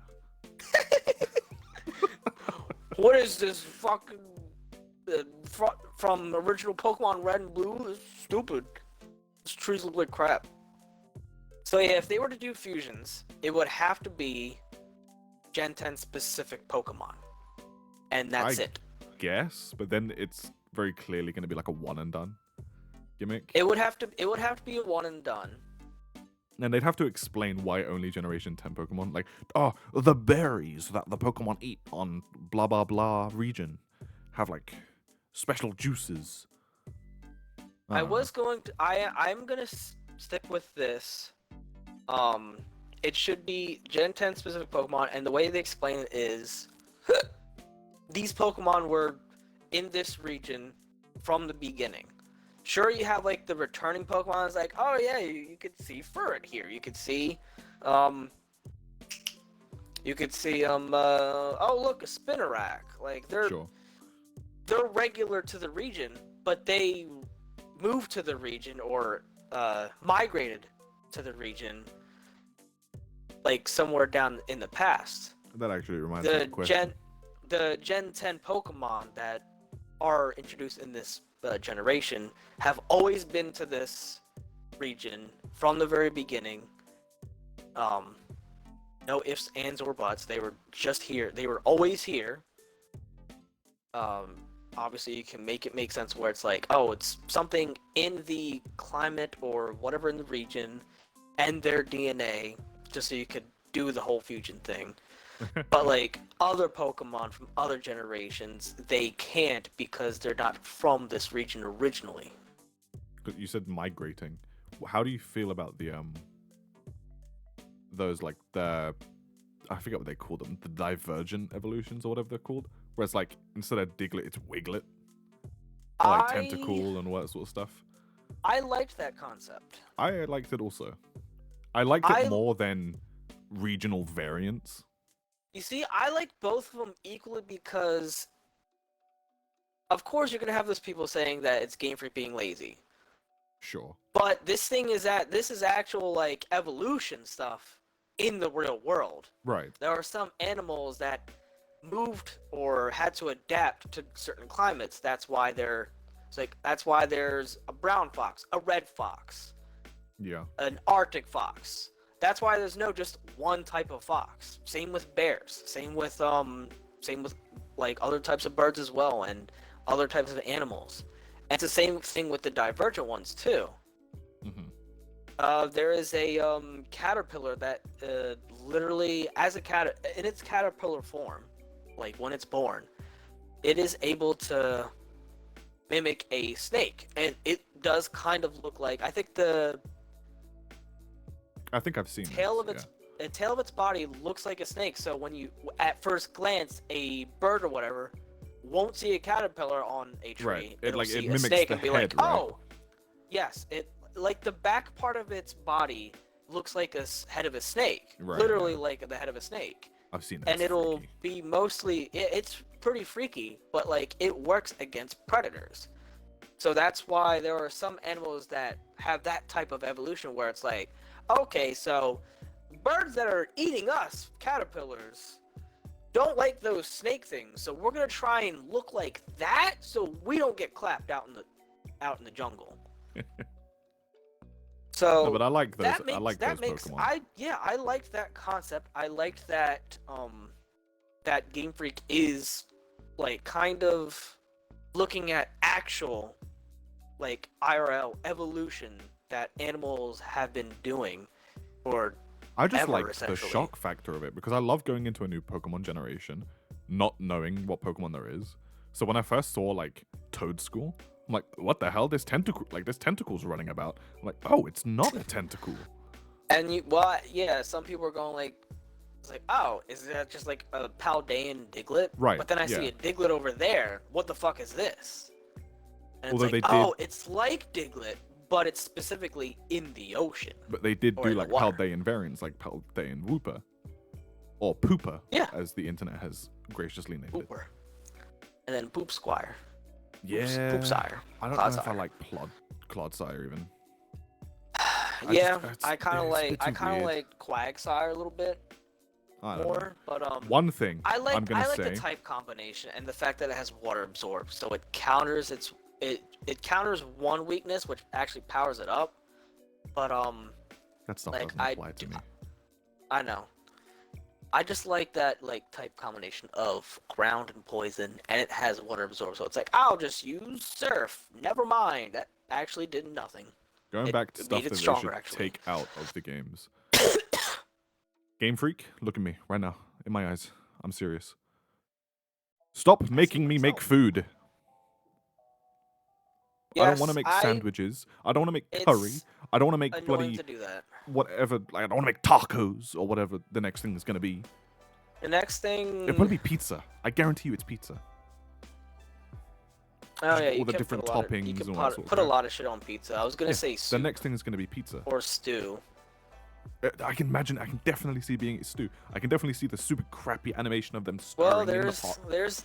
What is this fucking from the original Pokemon Red and Blue? This is stupid. These trees look like crap. So yeah, if they were to do fusions, it would have to be Gen 10 specific Pokemon, and that's it. Guess, but then it's very clearly going to be like a one and done gimmick. It would have to be a one and done. And they'd have to explain why only Generation 10 Pokemon, like, oh, the berries that the Pokemon eat on blah blah blah region have like special juices. I'm gonna stick with this. It should be Gen 10 specific Pokemon, and the way they explain it is these Pokemon were in this region from the beginning. Sure, you have like the returning Pokemon. It's like, oh yeah, you could see Furret here. You could see, oh look, a Spinarak. Like they're regular to the region, but they moved to the region or migrated to the region like somewhere down in the past. That actually reminds me of a question. The Gen 10 Pokemon that are introduced in this generation have always been to this region from the very beginning. No ifs, ands, or buts. They were just here. They were always here. Obviously, you can make it make sense where it's like, oh, it's something in the climate or whatever in the region, and their DNA, just so you could do the whole fusion thing. But like other Pokemon from other generations, they can't because they're not from this region originally. You said migrating. How do you feel about the those like I forget what they call them, the divergent evolutions or whatever they're called, where it's like instead of Diglett, it's Wiglet, or like Tentacool and all that sort of stuff. I liked that concept. I liked it also. I liked it more than regional variants. You see, I like both of them equally because, of course, you're gonna have those people saying that it's Game Freak being lazy. Sure. But this is actual like evolution stuff in the real world. Right. There are some animals that moved or had to adapt to certain climates. That's why that's why there's a brown fox, a red fox, yeah, an Arctic fox. That's why there's no just one type of fox. Same with bears. Same with like other types of birds as well, and other types of animals. And it's the same thing with the divergent ones too. Mm-hmm. There is a caterpillar that literally, as a in its caterpillar form, like when it's born, it is able to mimic a snake, and it does kind of look like, I think I've seen the tail of its body looks like a snake. So when you, at first glance, a bird or whatever won't see a caterpillar on a tree. Right. It It'll see mimics a snake the and be head, like, right? oh, yes. It like the back part of its body looks like a head of a snake, Right, literally right. like the head of a snake. I've seen that. And it'll be mostly, it's pretty freaky, but like it works against predators. So that's why there are some animals that have that type of evolution where it's like, okay, so birds that are eating us, caterpillars, don't like those snake things, so we're gonna try and look like that so we don't get clapped out in the jungle. So no, but I like those. that makes, I like that those makes Pokemon. I liked that concept. I liked that that Game Freak is like kind of looking at actual like IRL evolution that animals have been doing for I just ever, like the essentially. shock factor of it because I love going into a new Pokemon generation, not knowing what Pokemon there is. So when I first saw like Toadschool, I'm like, what the hell? There's tentacles running about. I'm like, oh, it's not a tentacle. And some people are going like, it's like, oh, is that just like a Paldean Diglett? Right, But then I see yeah. a Diglett over there. What the fuck is this? And Although it's like, they did- oh, it's like Diglett, but it's specifically in the ocean. But they did Or do in the like water. Paldean variants, like Paldean Wooper. Or Pooper, Yeah. as the internet has graciously named it. Pooper. And then Poop Squire. Yeah. Poop Sire. I don't Clodsire. know if I like Clodsire even. Yeah, it's- I kind of it's a like bit I too kind of weird. like Quagsire a little bit I don't know. more, but One thing I like I'm gonna say. the type combination and the fact that it has water absorb, so it counters it counters one weakness, which actually powers it up. But That stuff like, doesn't I apply to do- me. I know. I just like that like type combination of ground and poison, and it has water absorb, so it's like I'll just use Surf. Never mind, that actually did nothing. Going it back to made stuff it that they stronger, should actually. take out of the games. Game Freak, look at me right now, in my eyes. I'm serious. Stop making me make myself. food. I don't want to Yes, make sandwiches. I don't want to make curry. it's I don't want to make Annoying bloody to do that. whatever. Like, I don't want to make tacos or whatever the next thing is going to be. The next thing. It'll probably be pizza. I guarantee you it's pizza. Oh yeah, all you the can different put a lot of, you toppings can and all that put, sort of put a crap. lot of shit on pizza. I was gonna Yeah, say The soup next thing is going to be pizza. or stew. I can imagine. I can definitely see being a stew. I can definitely see the super crappy animation of them Well, stirring in the pot.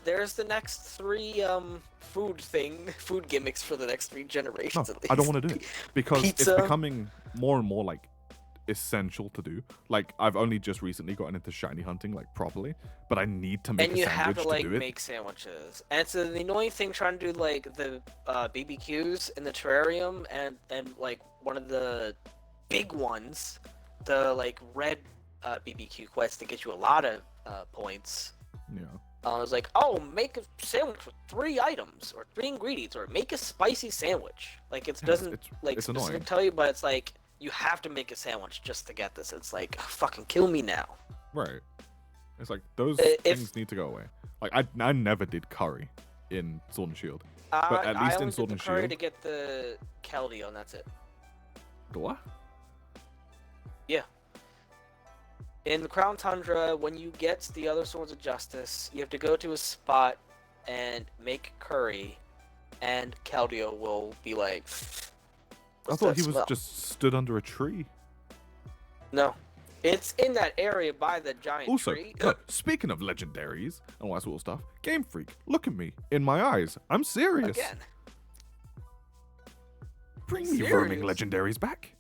there's the next three food gimmicks for the next three No, generations at least. I don't want to do it because Pizza. it's becoming more and more like essential to do. Like I've only just recently gotten into shiny hunting like properly, but I need to make And a you have sandwich to like do it. make sandwiches. And it's the annoying thing trying to do like the BBQs in the terrarium and like one of the big ones, the like red BBQ quest to get you a lot of points. Yeah. I was like, oh, make a sandwich with 3 items or 3 ingredients, or make a spicy sandwich. Like it doesn't like it's specifically annoying. tell you, but it's like you have to make a sandwich just to get this. It's like fucking kill me now. Right. It's like those If- things need to go away. Like I never did curry in Sword and Shield. But at I least in only Sword did and the curry Shield- to get the Keldeo, and that's it. The what? In the Crown Tundra, when you get the other Swords of Justice, you have to go to a spot and make curry, and Keldeo will be like. I "What's thought that he was smell?" just stood under a tree. No, it's in that area by the giant Also, tree. no, speaking of legendaries and all that sort of stuff, Game Freak, look at me in my eyes. I'm serious. Again, Bring I'm me roaming serious. legendaries back.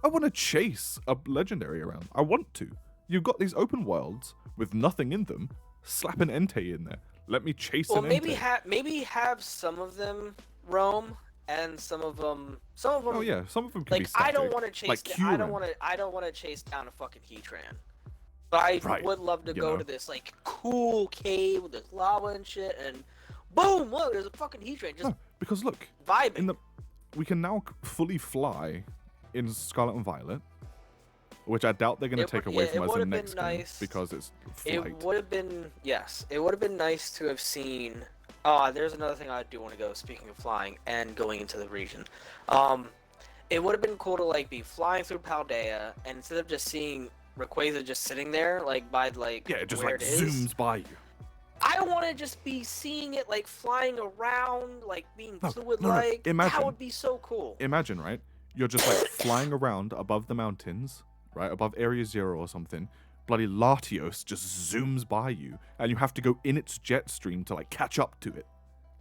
I want to chase a legendary around. I want to. You've got these open worlds with nothing in them. Slap an Entei in there. Let me chase well, an maybe Entei. have some of them roam, and some of them. Oh yeah, some of them can be Like static. I don't want to chase. Like I don't Kyurem. want to. I don't want to chase down a fucking Heatran. But I Right, would love to you go know. to this like cool cave with this lava and shit, and boom! Look, there's a fucking Heatran just No, because look, vibing. we can now fully fly in Scarlet and Violet, which I doubt they're going to It take would- away yeah, from it us in would've next been game nice. because it's It flight. would have been It would have been nice to have seen. Ah, there's another thing I do want to go. Speaking of flying and going into the region, it would have been cool to like be flying through Paldea, and instead of just seeing Rayquaza just sitting there like by like Yeah, it just where like it is, zooms by you. I want to just be seeing it like flying around, like being No, fluid no, no, like. That imagine. would be so cool. Imagine, right? You're just like flying around above the mountains, right? Above Area Zero or something. Bloody Latios just zooms by you, and you have to go in its jet stream to like catch up to it.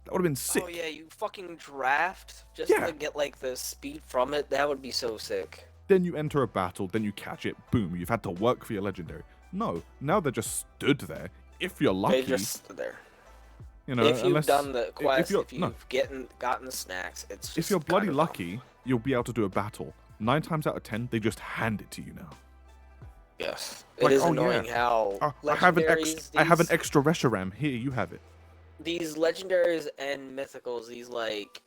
That would have been sick. Oh yeah, you fucking draft just Yeah. to get like the speed from it. That would be so sick. Then you enter a battle, then you catch it, boom, you've had to work for your legendary. No, now they're just stood there. If you're lucky, They just stood there. you know, If you've unless, done the quest, you're- if you've no. gotten the snacks, it's just if you're bloody kind of lucky, you'll be able to do a battle. 9 times out of 10, they just hand it to you now. Yes, Like, it is oh, annoying yeah. how I have an legendaries, I have an these- extra Reshiram. Here, you have it. These legendaries and mythicals, these like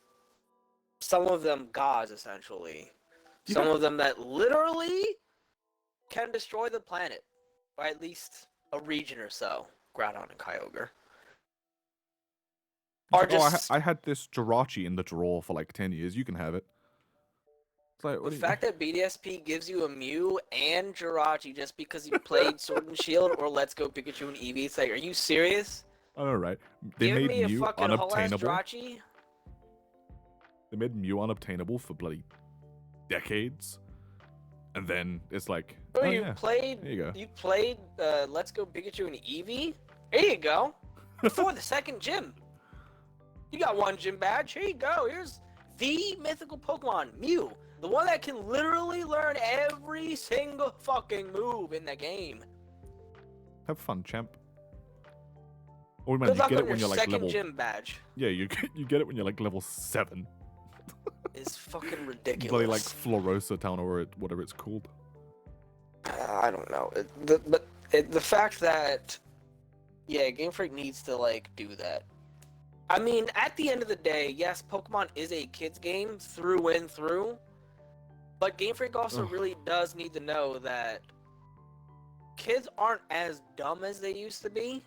some of them gods essentially. Yeah. Some of them that literally can destroy the planet, or at least a region or so. Groudon and Kyogre. Or Oh, just I had this Jirachi in the drawer for like 10 years. You can have it. It's like, the what do you- fact that BDSP gives you a Mew and Jirachi just because you played Sword and Shield or Let's Go Pikachu and Eevee, it's like, are you serious? I know, right? They Give made me a Mew fucking whole ass unobtainable. Jirachi? They made Mew unobtainable for bloody decades. And then it's like, Bro, oh, you yeah. played There you go. you played Let's Go Pikachu and Eevee? There you go. Before the second gym. You got one gym badge. Here you go. Here's the mythical Pokemon, Mew. The one that can literally learn every single fucking move in the game. Have fun, champ. Or man, Good you luck get on it your when you're like second level. gym badge. Yeah, you get it when you're like level 7. Is fucking Bloody ridiculous. like Florosa Town or whatever it's called. I don't know. The fact that yeah, Game Freak needs to like do that. I mean, at the end of the day, yes, Pokemon is a kids game through and through, but Game Freak also Ugh. really does need to know that kids aren't as dumb as they used to be.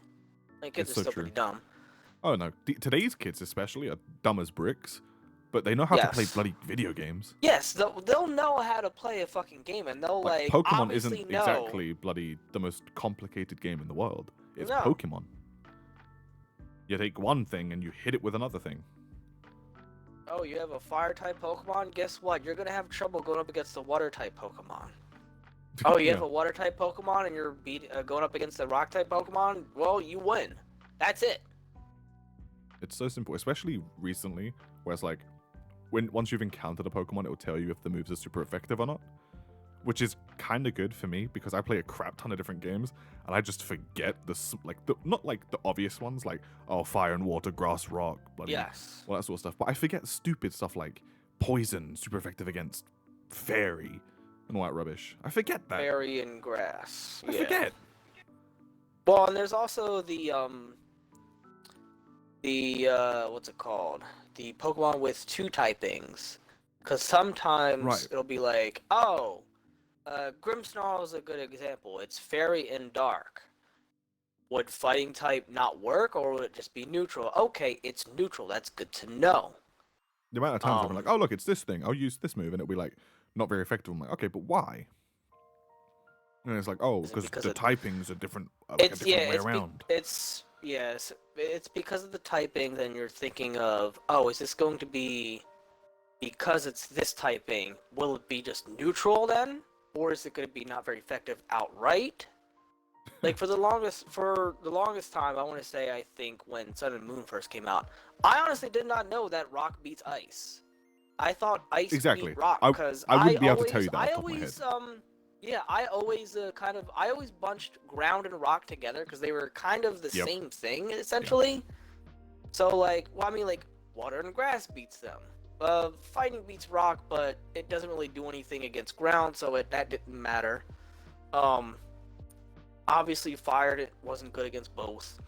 Like kids It's are so still true. pretty dumb. Oh no, today's kids especially are dumb as bricks, but they know how to play Yes. bloody video games. Yes, they'll know how to play a fucking game, and they'll like Pokemon isn't obviously know. exactly bloody the most complicated game in the world. It's No. Pokemon. You take one thing and you hit it with another thing. Oh, you have a fire type Pokemon? Guess what? You're gonna have trouble going up against the water type Pokemon. Oh, you Yeah. have a water type Pokemon and you're going up against the rock type Pokemon? Well, you win. That's it. It's so simple, especially recently, where it's like, once you've encountered a Pokemon, it will tell you if the moves are super effective or not, which is kind of good for me because I play a crap ton of different games and I just forget not like the obvious ones like fire and water, grass, rock, bloody Yes. all that sort of stuff, but I forget stupid stuff like poison, super effective against fairy and all that rubbish. I forget that. Fairy and grass. I Yeah. forget. Well, and there's also the what's it called? The Pokemon with 2 typings. Because sometimes Right. it'll be like, oh, Grimmsnarl is a good example. It's fairy and dark. Would fighting type not work, or would it just be neutral? Okay, it's neutral. That's good to know. The amount of times I'm like, oh look, it's this thing. I'll use this move, and it'll be like not very effective. I'm like, okay, but why? And it's like, oh, Is it because because the of- typings are different. Like It's a different way it's around. it's because of the typing. Then you're thinking of, oh, is this going to be because it's this typing? Will it be just neutral then, or is it going to be not very effective outright? Like for the longest time, I want to say, I think when Sun and Moon first came out, I honestly did not know that rock beats ice. I thought ice Exactly. beat rock I- because I wouldn't be able to tell you that off I the top of my always head. yeah, I always bunched ground and rock together because they were kind of the Yep. same thing essentially. So like, well, I mean, like water and grass beats them. Fighting beats rock, but it doesn't really do anything against ground, so that didn't matter. Obviously, fire wasn't good against both,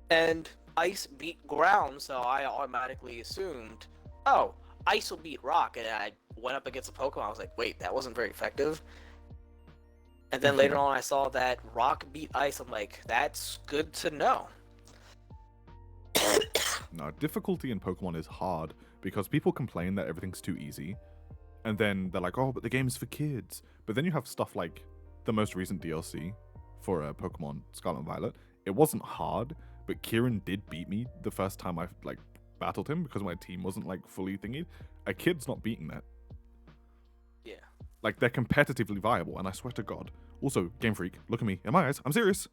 and ice beat ground, so I automatically assumed, oh, ice will beat rock, and I went up against a Pokemon. I was like, wait, that wasn't very effective. And then later on, I saw that rock beat ice. I'm like, that's good to know. No, difficulty in Pokemon is hard because people complain that everything's too easy, and then they're like, "Oh, but the game's for kids." But then you have stuff like the most recent DLC for Pokemon Scarlet and Violet. It wasn't hard, but Kieran did beat me the first time I like battled him because my team wasn't like fully thingy. A kid's not beating that. Yeah. Like they're competitively viable, and I swear to God. Also, Game Freak, look at me. In my eyes, I'm serious.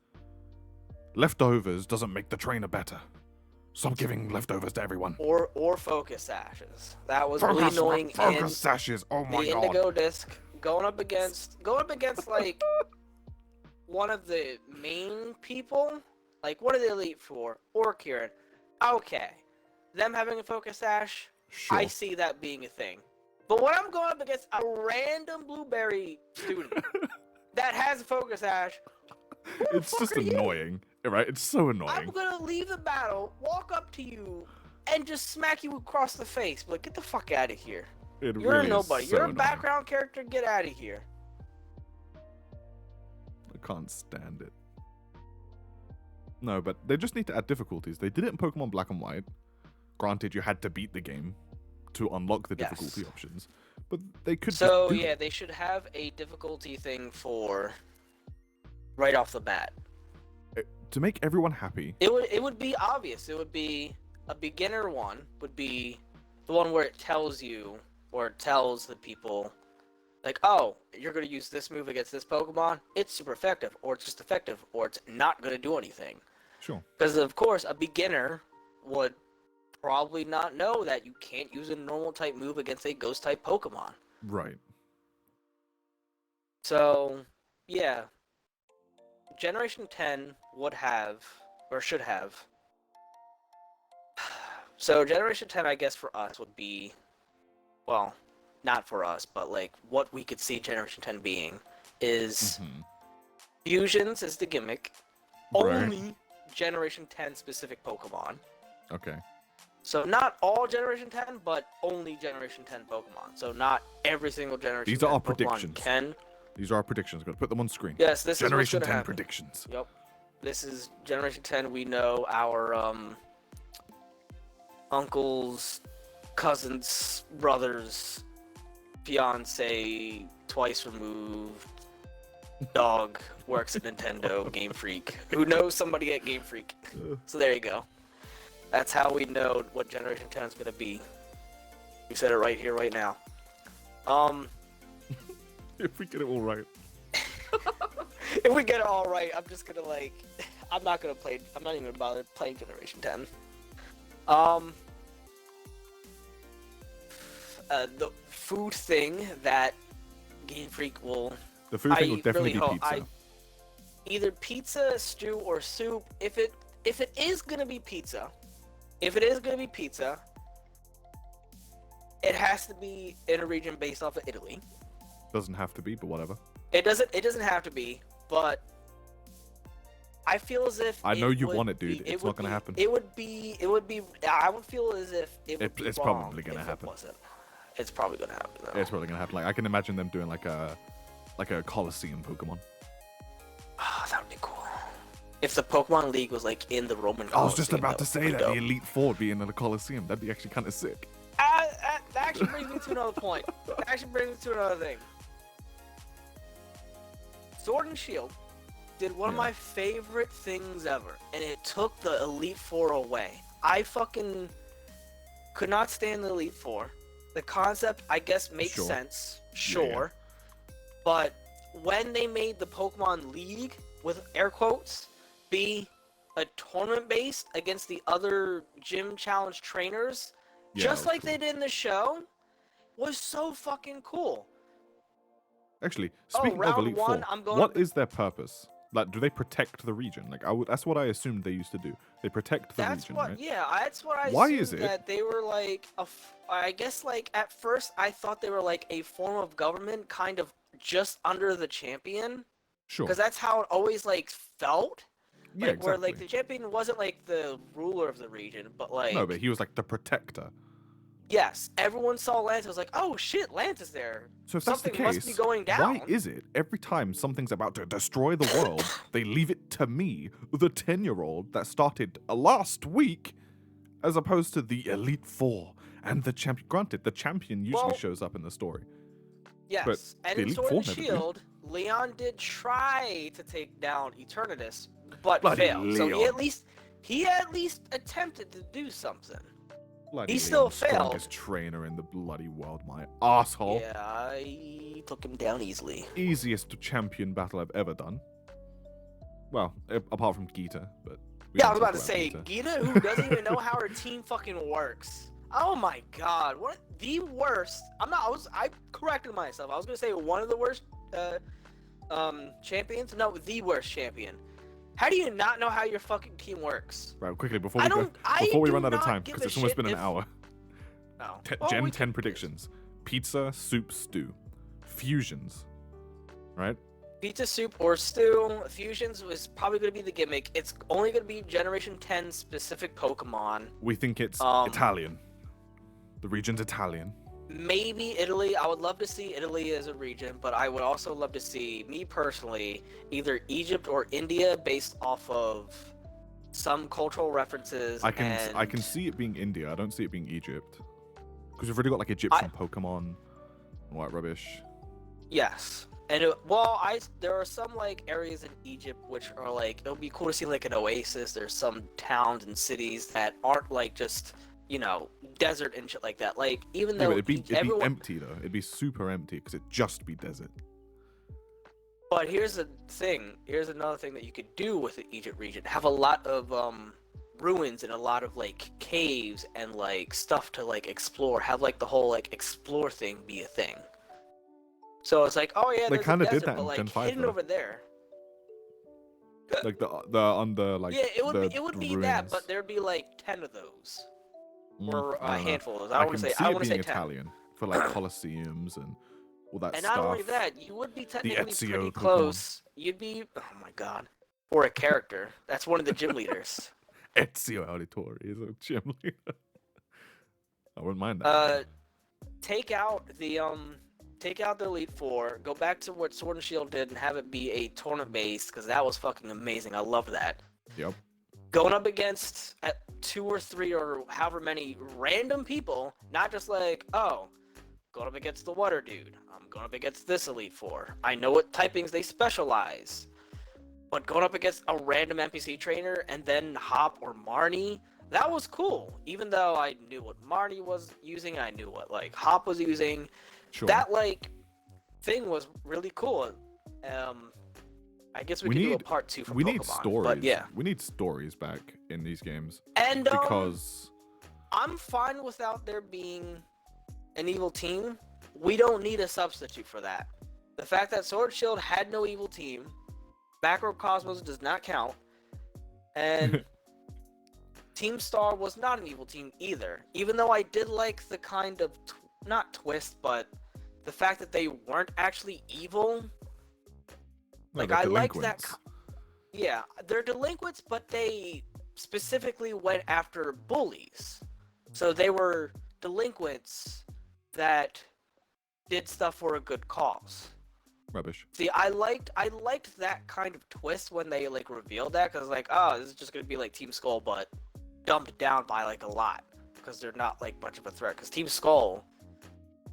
Leftovers doesn't make the trainer better. Stop giving leftovers to everyone. Or focus ashes. That was really annoying. Focus sashes. Oh The my God. Indigo Disc going up against like one of the main people, like one of the Elite Four, or Kieran. Okay, them having a focus sash, Sure. I see that being a thing. But when I'm going up against a random blueberry student that has a focus sash, who the It's fuck just are you? annoying, right? It's so I'm annoying. gonna leave the battle, walk up to you, and just smack you across the face. Like, get the fuck out of here. It You're really a nobody. Is so You're a annoying. background character. Get out of here. I can't stand it. No, but they just need to add difficulties. They did it in Pokemon Black and White. Granted, you had to beat the game to unlock the Yes. difficulty options, but they could. So just do yeah, it. they should have a difficulty thing for right off the bat. To make everyone happy. It would be obvious. It would be a beginner one. Would be the one where it tells you or it tells the people, like, oh, you're gonna use this move against this Pokemon. It's super effective, or it's just effective, or it's not gonna do anything. Sure. Because of course, a beginner would probably not know that you can't use a normal type move against a ghost type Pokemon. Right. So, yeah. Generation 10 would have, or should have. So, Generation 10, I guess, for us would be, well, not for us, but like what we could see Generation 10 being is Mhm. fusions is the gimmick. Right. Only Generation 10 specific Pokemon. Okay. So not all Generation 10, but only Generation 10 Pokemon. So not every single Generation These 10 are our Pokemon predictions. can. These are our predictions. Going to put them on screen. Yes, this Generation is what's 10 gonna happen. predictions. Yep. This is Generation 10. We know our uncles, cousins, brothers, fiance, twice removed, dog works at Nintendo, Game Freak, who knows somebody at Game Freak. So there you go. That's how we know what Generation 10 is gonna be. We said it right here, right now. If we get it all right. If we get it all right, I'm just gonna like, I'm not even gonna bother playing Generation 10. The food thing that Game Freak will The food thing will I definitely really be hope pizza. either pizza, stew, or soup. If it is gonna be pizza, It has to be in a region based off of Italy. Doesn't have to be, but whatever. It doesn't have to be, but I feel as if I know it you would want it, dude. be- It's not gonna happen. It would be. I would feel as if it would be It's wrong probably gonna if it happen. wasn't. It's probably gonna happen though. It's probably gonna happen. Like I can imagine them doing like a Colosseum Pokemon. Oh, that would be cool. If the Pokemon League was like in the Roman. I was just Colosseum, about to would say be that dope. the Elite Four would be in the Colosseum. That'd be actually kind of sick. That actually brings me to another point. That actually brings me to another thing. Sword and Shield did one of Yeah. my favorite things ever, and it took the Elite Four away. I fucking could not stand the Elite Four. The concept, I guess, makes Sure. sense, Yeah, sure, but when they made the Pokemon League, with air quotes, be a tournament based against the other gym challenge trainers, Yeah, just that was like cool. they did in the show, was so fucking cool. Actually, speaking of round Elite one, Four, I'm going what to- is their purpose? Like, do they protect the region? Like, that's what I assumed they used to do. They protect the That's region, what, right? yeah, that's what I Why assumed is it- that they were like I guess like at first I thought they were like a form of government, kind of just under the champion, Sure. because that's how it always like felt. Yeah, Like exactly. where like the champion wasn't like the ruler of the region, but like No, but he was like the protector. yes, everyone saw Lance was like, oh shit, Lance is there. So if that's the Something must case, be going why down. is it every time something's about to destroy the world, they leave it to me, the 10-year-old that started last week, as opposed to the Elite Four and the champion? Granted, the champion usually Well- shows up in the story. Yes, and the in Elite Sword Four and never do. Shield, Leon did try to take down Eternatus, but Bloody failed. So Leon. he at least attempted to do something. Bloody He still Leon, failed. strongest trainer in the bloody world, my asshole. Yeah, I took him down easily. Easiest champion battle I've ever done. Well, apart from Gita, but we Yeah, I don't was talk about to say, Gita. Gita, who doesn't even know how her team fucking works. Oh my god, what the worst? I corrected myself. I was gonna say one of the worst champions. No, the worst champion. How do you not know how your fucking team works? Right, quickly before I we go, don't- I before we do run out of not time, give because a it's almost shit been an if- hour. Oh. Gen we 10 can- predictions: pizza, soup, stew, fusions. Right? Pizza soup or stew fusions was probably going to be the gimmick. It's only going to be Generation 10 specific Pokemon. We think it's Um, Italian. The region's Italian. Maybe Italy. I would love to see Italy as a region, but I would also love to see, me personally, either Egypt or India based off of some cultural references. I can see it being India. I don't see it being Egypt, because we've already got like Egyptian Pokemon and all that rubbish. Yes. And there are some like areas in Egypt which are like, it'll be cool to see like an oasis. There's some towns and cities that aren't like just, desert and shit like that. Like even Yeah, though but it'd be everyone, empty though. It'd be super empty because it'd just be desert. but here's the thing. Here's another thing that you could do with the Egypt region. Have a lot of ruins and a lot of like caves and like stuff to like explore. Have like the whole like explore thing be a thing. So it's like, oh yeah, They there's kinda a did desert, that but in like Gen 5 hidden though. over there. Like the under like Yeah, it would the be that, ruins. but there'd be like 10 of those, or I a don't know. handful of those. I I can want to say, see I it want to being say 10. Italian for like Colosseums and all that And stuff. not only that, you would be technically Ezio pretty Pokemon. close. You'd be, oh my god, or a character. That's one of the gym leaders. Ezio Auditore is a gym leader. I wouldn't mind that. Take out the Elite Four. Go back to what Sword and Shield did and have it be a tournament based, because that was fucking amazing. I love that. Yep. Going up against 2 or 3 or however many random people, not just like, oh, going up against the water dude. I'm going up against this Elite Four. I know what typings they specialize. But going up against a random NPC trainer and then Hop or Marnie, that was cool. Even though I knew what Marnie was using, I knew what like Hop was using. Sure. That like thing was really cool. I guess we could do a part 2 for we Pokemon. need stories. But yeah. We need stories back in these games And because I'm fine without there being an evil team. We don't need a substitute for that. The fact that Sword Shield had no evil team, Macro Cosmos does not count, and Team Star was not an evil team either. Even though I did like the kind of not twist, but the fact that they weren't actually evil. No, Like they're I liked that. delinquents. Yeah, they're delinquents, but they specifically went after bullies. So they were delinquents that did stuff for a good cause. Rubbish. See, I liked that kind of twist when they like revealed that, because like, oh, this is just gonna be like Team Skull, but dumbed down by like a lot, because they're not like much of a threat. Because Team Skull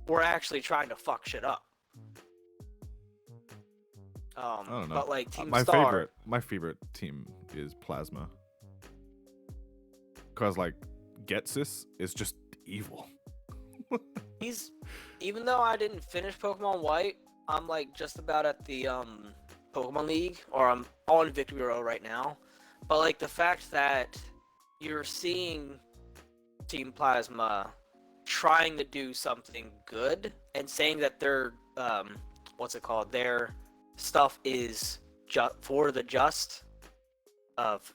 were actually trying to fuck shit up. I don't know. But like Team my Star, favorite team is Plasma. Cause like Getsis is just evil. he's, even though I didn't finish Pokemon White, I'm like just about at the Pokemon League, or I'm on Victory Road right now. But like the fact that you're seeing Team Plasma trying to do something good and saying that their what's it called? Their stuff is for the just,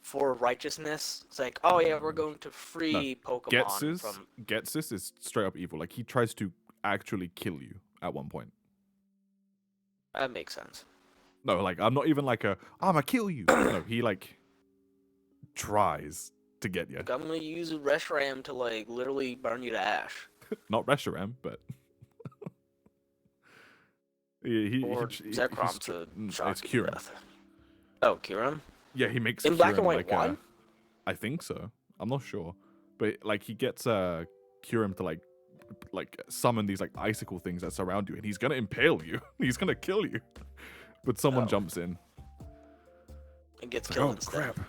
for righteousness. It's like, oh yeah, we're going to free Pokemon from. Getsis is straight up evil. Like he tries to actually kill you at one point. That makes sense. No, like I'm not even like I'ma kill you. No, he like tries to get you. Like, I'm gonna use Reshiram to like literally burn you to ash. Not Reshiram, but Or Zekrom to shock it's you to Kyurem. death. Oh, Kyurem? Yeah, he makes In Black Kyurem and White like 1? I think so. I'm not sure, but like he gets Kyurem to like summon these like icicle things that surround you, and he's gonna impale you. He's gonna kill you, but someone jumps in And gets It's killed like, instead. crap.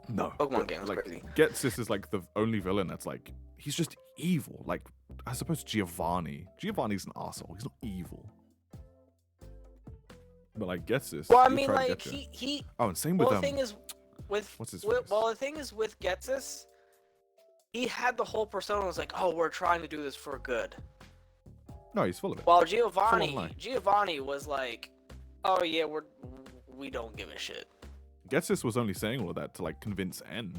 No, Pokemon game is like crazy. Getsis is like the only villain that's like he's just evil. Like I suppose Giovanni's an arsehole. He's not evil. But like Getsis. Well, I he'll mean, try to like, get you. he Oh, and same with well, the thing is, with what's his with, face? well, the thing is with Getsis, he had the whole persona was like, oh, we're trying to do this for good. No, he's full of it. While Full-on lie. Giovanni was like, oh yeah, we don't give a shit. Getsis was only saying all of that to like convince N.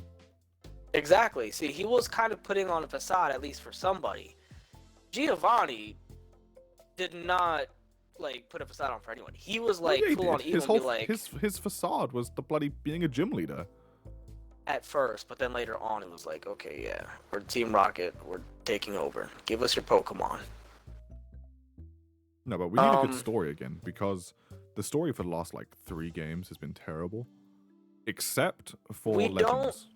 Exactly. See, he was kind of putting on a facade, at least for somebody. Giovanni did not like put a facade on for anyone. He was like Yeah, he full on did. evil His and be whole like his facade was the bloody being a gym leader. at first, but then later on it was like, okay, yeah, we're Team Rocket, we're taking over. Give us your Pokemon. No, but we need a good story again, because the story for the last like 3 games has been terrible, except for Legends.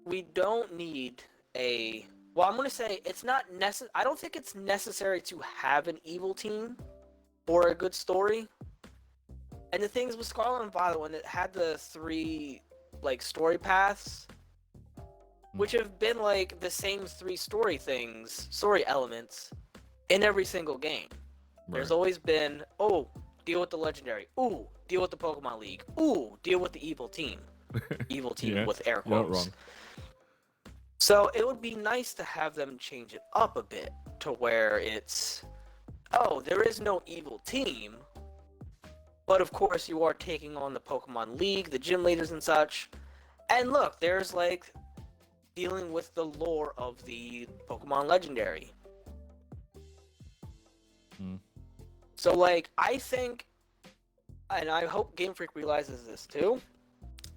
We don't need a. Well, I'm gonna say it's not necessary. I don't think it's necessary to have an evil team or a good story. And the things with Scarlet and Violet, when it had the 3 like story paths, which have been like the same 3 story elements in every single game. There's always been, oh, deal with the legendary. Ooh, deal with the Pokemon League. Ooh, deal with the evil team. Evil team Yeah, with air you're not quotes. wrong. So it would be nice to have them change it up a bit to where it's, oh, there is no evil team, but of course you are taking on the Pokemon League, the gym leaders and such. And look, there's like dealing with the lore of the Pokemon Legendary. So like, I think, and I hope Game Freak realizes this too.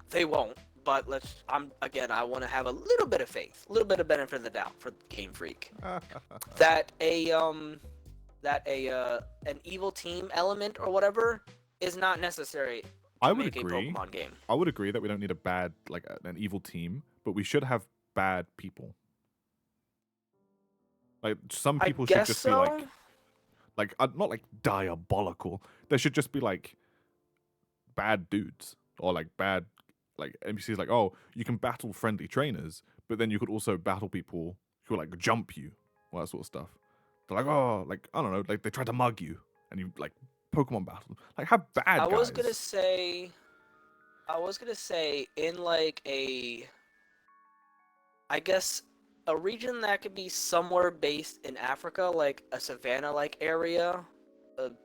They won't, but I want to have a little bit of faith, a little bit of benefit of the doubt for Game Freak, that an evil team element or whatever is not necessary to make a Pokemon game. I would agree that we don't need a bad an evil team, but we should have bad people. Like some people should just be like not like diabolical. They should just be like bad dudes or like bad like NPCs. Like, oh, you can battle friendly trainers, but then you could also battle people who like jump you, all that sort of stuff. They're like, oh, like I don't know, like they try to mug you and you like Pokemon battle them. Like have bad guys. I was gonna say in like I guess a region that could be somewhere based in Africa, like a savanna-like area,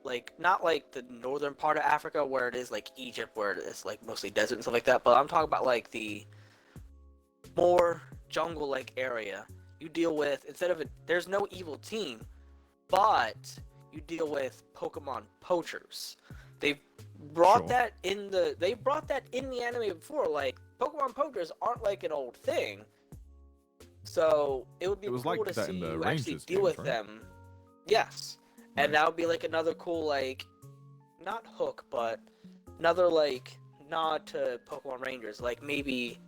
like not like the northern part of Africa where it is like Egypt, where it is like mostly desert and stuff like that. But I'm talking about like the more jungle-like area. You deal with, instead of there's no evil team, but you deal with Pokemon poachers. They've brought Sure. that in the anime before. Like, Pokemon poachers aren't like an old thing. So it would be It was cool like to that see in the you actually Rangers deal games, with right? them. Yes. And Nice. that would be like another cool, like, not hook, but another like nod to Pokemon Rangers. Like, maybe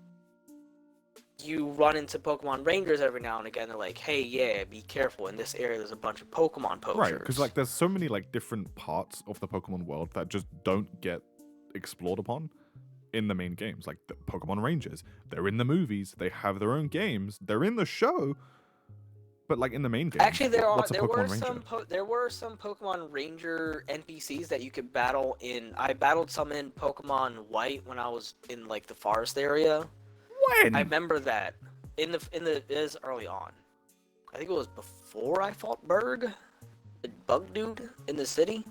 you run into Pokemon Rangers every now and again. They're like, hey, yeah, be careful. In this area, there's a bunch of Pokemon poachers. Right, because like there's so many like different parts of the Pokemon world that just don't get explored upon in the main games. Like the Pokemon Rangers, they're in the movies, they have their own games, they're in the show, but like in the main game, Actually, what's a there Pokemon were Ranger? there were some Pokemon Ranger NPCs that you could battle in. I battled some in Pokemon White when I was in like the forest area. When? I remember that it is early on. I think it was before I fought Berg, the bug dude in the city.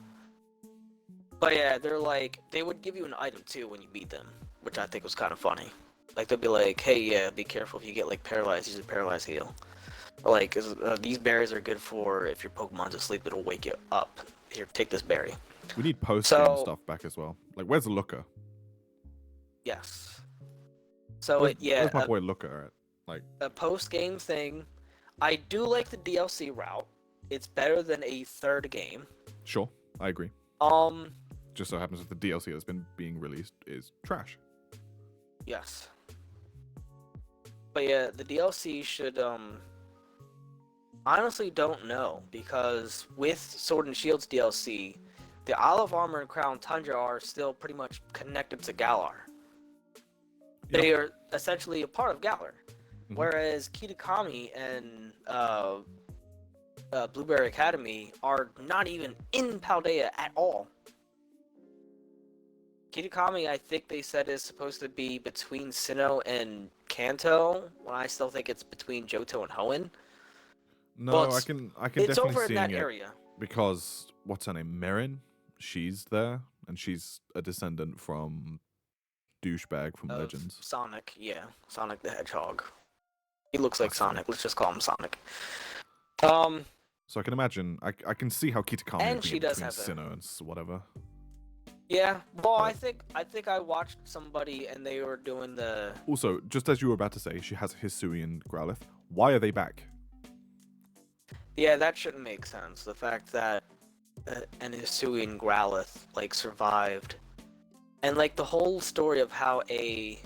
But yeah, they would give you an item too when you beat them, which I think was kind of funny. Like, they'll be like, hey, yeah, be careful if you get like paralyzed, use a paralyze heal. Or like, these berries are good for if your Pokemon's asleep, it'll wake you up. Here, take this berry. We need post-game So- stuff back as well. Like, where's Looker? Yes. So Where's my boy Looker at? Like, a post-game thing. I do like the DLC route. It's better than a third game. sure, I agree. Um, Just so happens that the DLC that's been being released is trash. yes. But yeah, the DLC should, honestly don't know, because with Sword and Shield's DLC, the Isle of Armor and Crown Tundra are still pretty much connected to Galar. Yep. They are essentially a part of Galar. Mhm. Whereas Kitakami and Blueberry Academy are not even in Paldea at all. Kitakami, I think they said, is supposed to be between Sinnoh and Kanto, when I still think it's between Johto and Hoenn. No, Well, I it's- can It's definitely over in see that it area. because what's her name, Marin? She's there, and she's a descendant from douchebag from Of Legends. Sonic, yeah. Sonic the Hedgehog. He looks like That's fair. Sonic. Let's just call him Sonic. So I can imagine, I can see how Kitakami And would be she in does between have Sinnoh and whatever. Yeah, well, I Right. think I watched somebody and they were doing the... Also, just as you were about to say, she has Hisui and Growlithe. Why are they back? Yeah, that shouldn't make sense. The fact that an Hisuian Growlithe, like, survived. And, like, the whole story of how a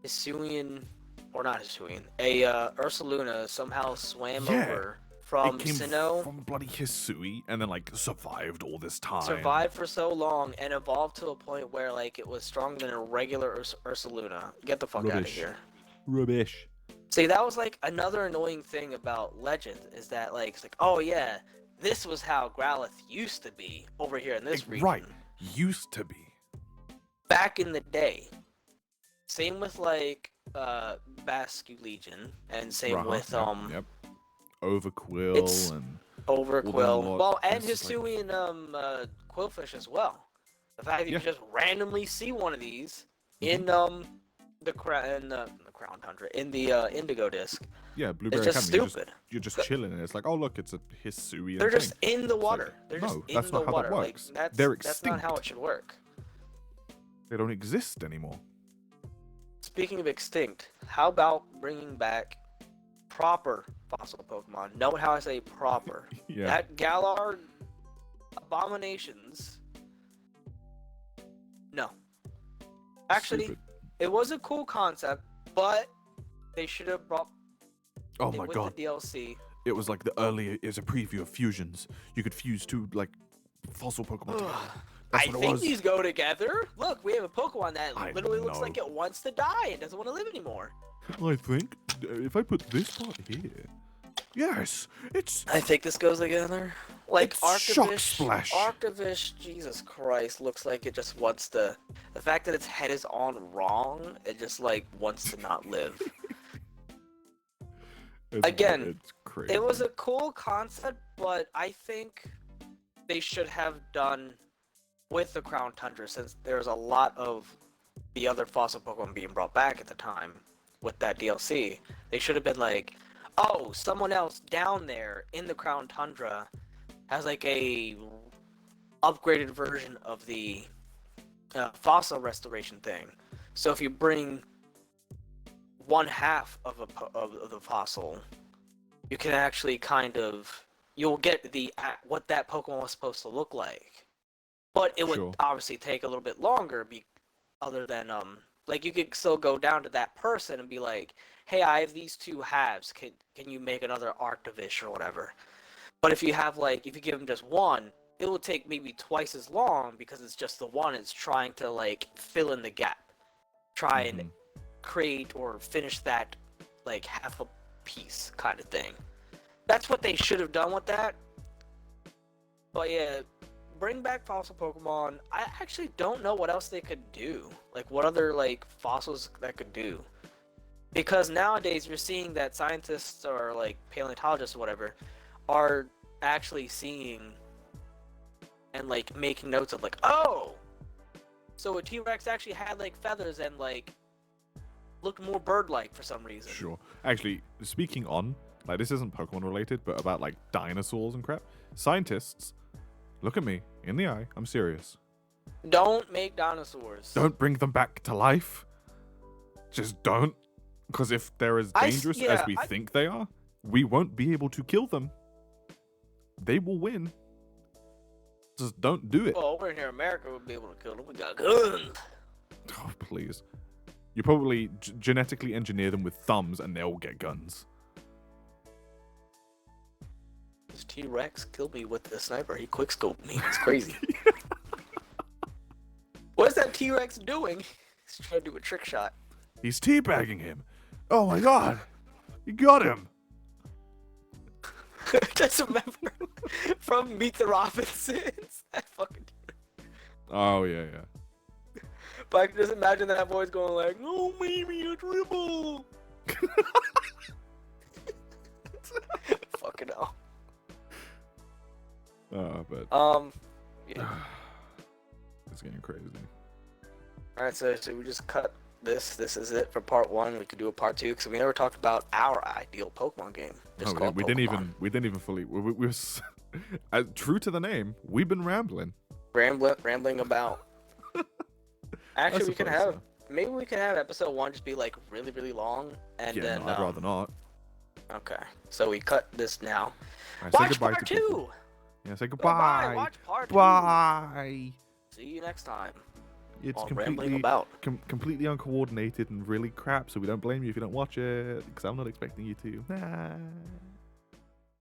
Hisuian, or not Hisuian, a Ursaluna somehow swam Yeah, over from it came Sinnoh, from bloody Hisui, and then like survived all this time. survived for so long, and evolved to a point where, like, it was stronger than a regular Ursaluna. Get the fuck out of Rubbish. here. Rubbish. See, that was like another annoying thing about Legend, is that like it's like, oh yeah, this was how Growlithe used to be over here in this region. Right. Used to be. Back in the day. Same with like Basculegion, and same Raha, with Yep. Overquill it's- and Overquill. lot, Well, and it's just like- Hisuian Quillfish as well. The fact that Yeah. you just randomly see one of these in the Crown Tundra, in the Indigo Disc. yeah, Blueberry It's just Academy. stupid. You're just chilling, and it's like, oh look, it's a Hisui. They're just thing. in the like, water. They're just no, in that's the not how water. that works. Like, They're that's not how extinct. it should work. They don't exist anymore. Speaking of extinct, how about bringing back proper fossil Pokemon? Note how I say proper. Yeah. That Galar Abominations. No. Actually, Stupid. it was a cool concept, but they should have brought Oh it my with god. the DLC. It was like the early. It was a preview of fusions. You could fuse two like fossil Pokemon together. I That's what it think was. these go together. Look, we have a Pokemon that I literally looks know. like it wants to die and doesn't want to live anymore. I think if I put this part here, yes, it's I think this goes together. Like It's Shock Arctivish, Splash. Arctivish, Jesus Christ, looks like it just wants to. The fact that its head is on wrong, it just like wants to not live. Again, It's crazy. It was a cool concept, but I think they should have done with the Crown Tundra, since there's a lot of the other fossil Pokemon being brought back at the time with that DLC. They should have been like, oh, someone else down there in the Crown Tundra has like a upgraded version of the fossil restoration thing. So if you bring one half of the fossil, you can actually you'll get what that Pokemon was supposed to look like. But it would obviously take a little bit longer, other than like you could still go down to that person and be like, hey, I have these two halves. Can you make another Arctovish or whatever? But if you give them just one, it will take maybe twice as long because it's just the one. It's trying to like fill in the gap, try and create or finish that like half a piece kind of thing. That's what they should have done with that. But yeah, bring back fossil Pokemon. I actually don't know what else they could do. Like what other like fossils that could do. Because nowadays you're seeing that scientists or like paleontologists or whatever are actually seeing and like making notes of like, oh, so a T-Rex actually had like feathers and like looked more bird-like for some reason. Sure. Actually, speaking on, like this isn't Pokemon related, but about like dinosaurs and crap. Scientists, look at me in the eye. I'm serious. Don't make dinosaurs. Don't bring them back to life. Just don't. Because if they're as dangerous as we think they are, we won't be able to kill them. They will win. Just don't do it. Well, over here in America, we'll be able to kill them. We got guns. Oh, please. You probably genetically engineer them with thumbs and they'll get guns. This T-Rex killed me with the sniper. He quickscoped me. It's crazy. What is that T-Rex doing? He's trying to do a trick shot. He's teabagging him. Oh my god. You got him. Just remember from Meet the Robinsons. That fucking. Oh yeah. But I can just imagine that voice going like, "Oh, maybe a dribble." Fucking hell. But yeah. It's getting crazy. All right, so we just cut this. This is it for part 1. We could do a part 2 because we never talked about our ideal Pokemon game. We didn't even fully. We were true to the name. We've been rambling about. Actually, maybe we can have episode 1 just be like really, really long, and then. No, I'd rather not. Okay, so we cut this now. Right, watch part 2. People. Yeah, say goodbye. Watch part 2. Bye. See you next time. It's completely uncoordinated and really crap, so we don't blame you if you don't watch it, because I'm not expecting you to. Nah.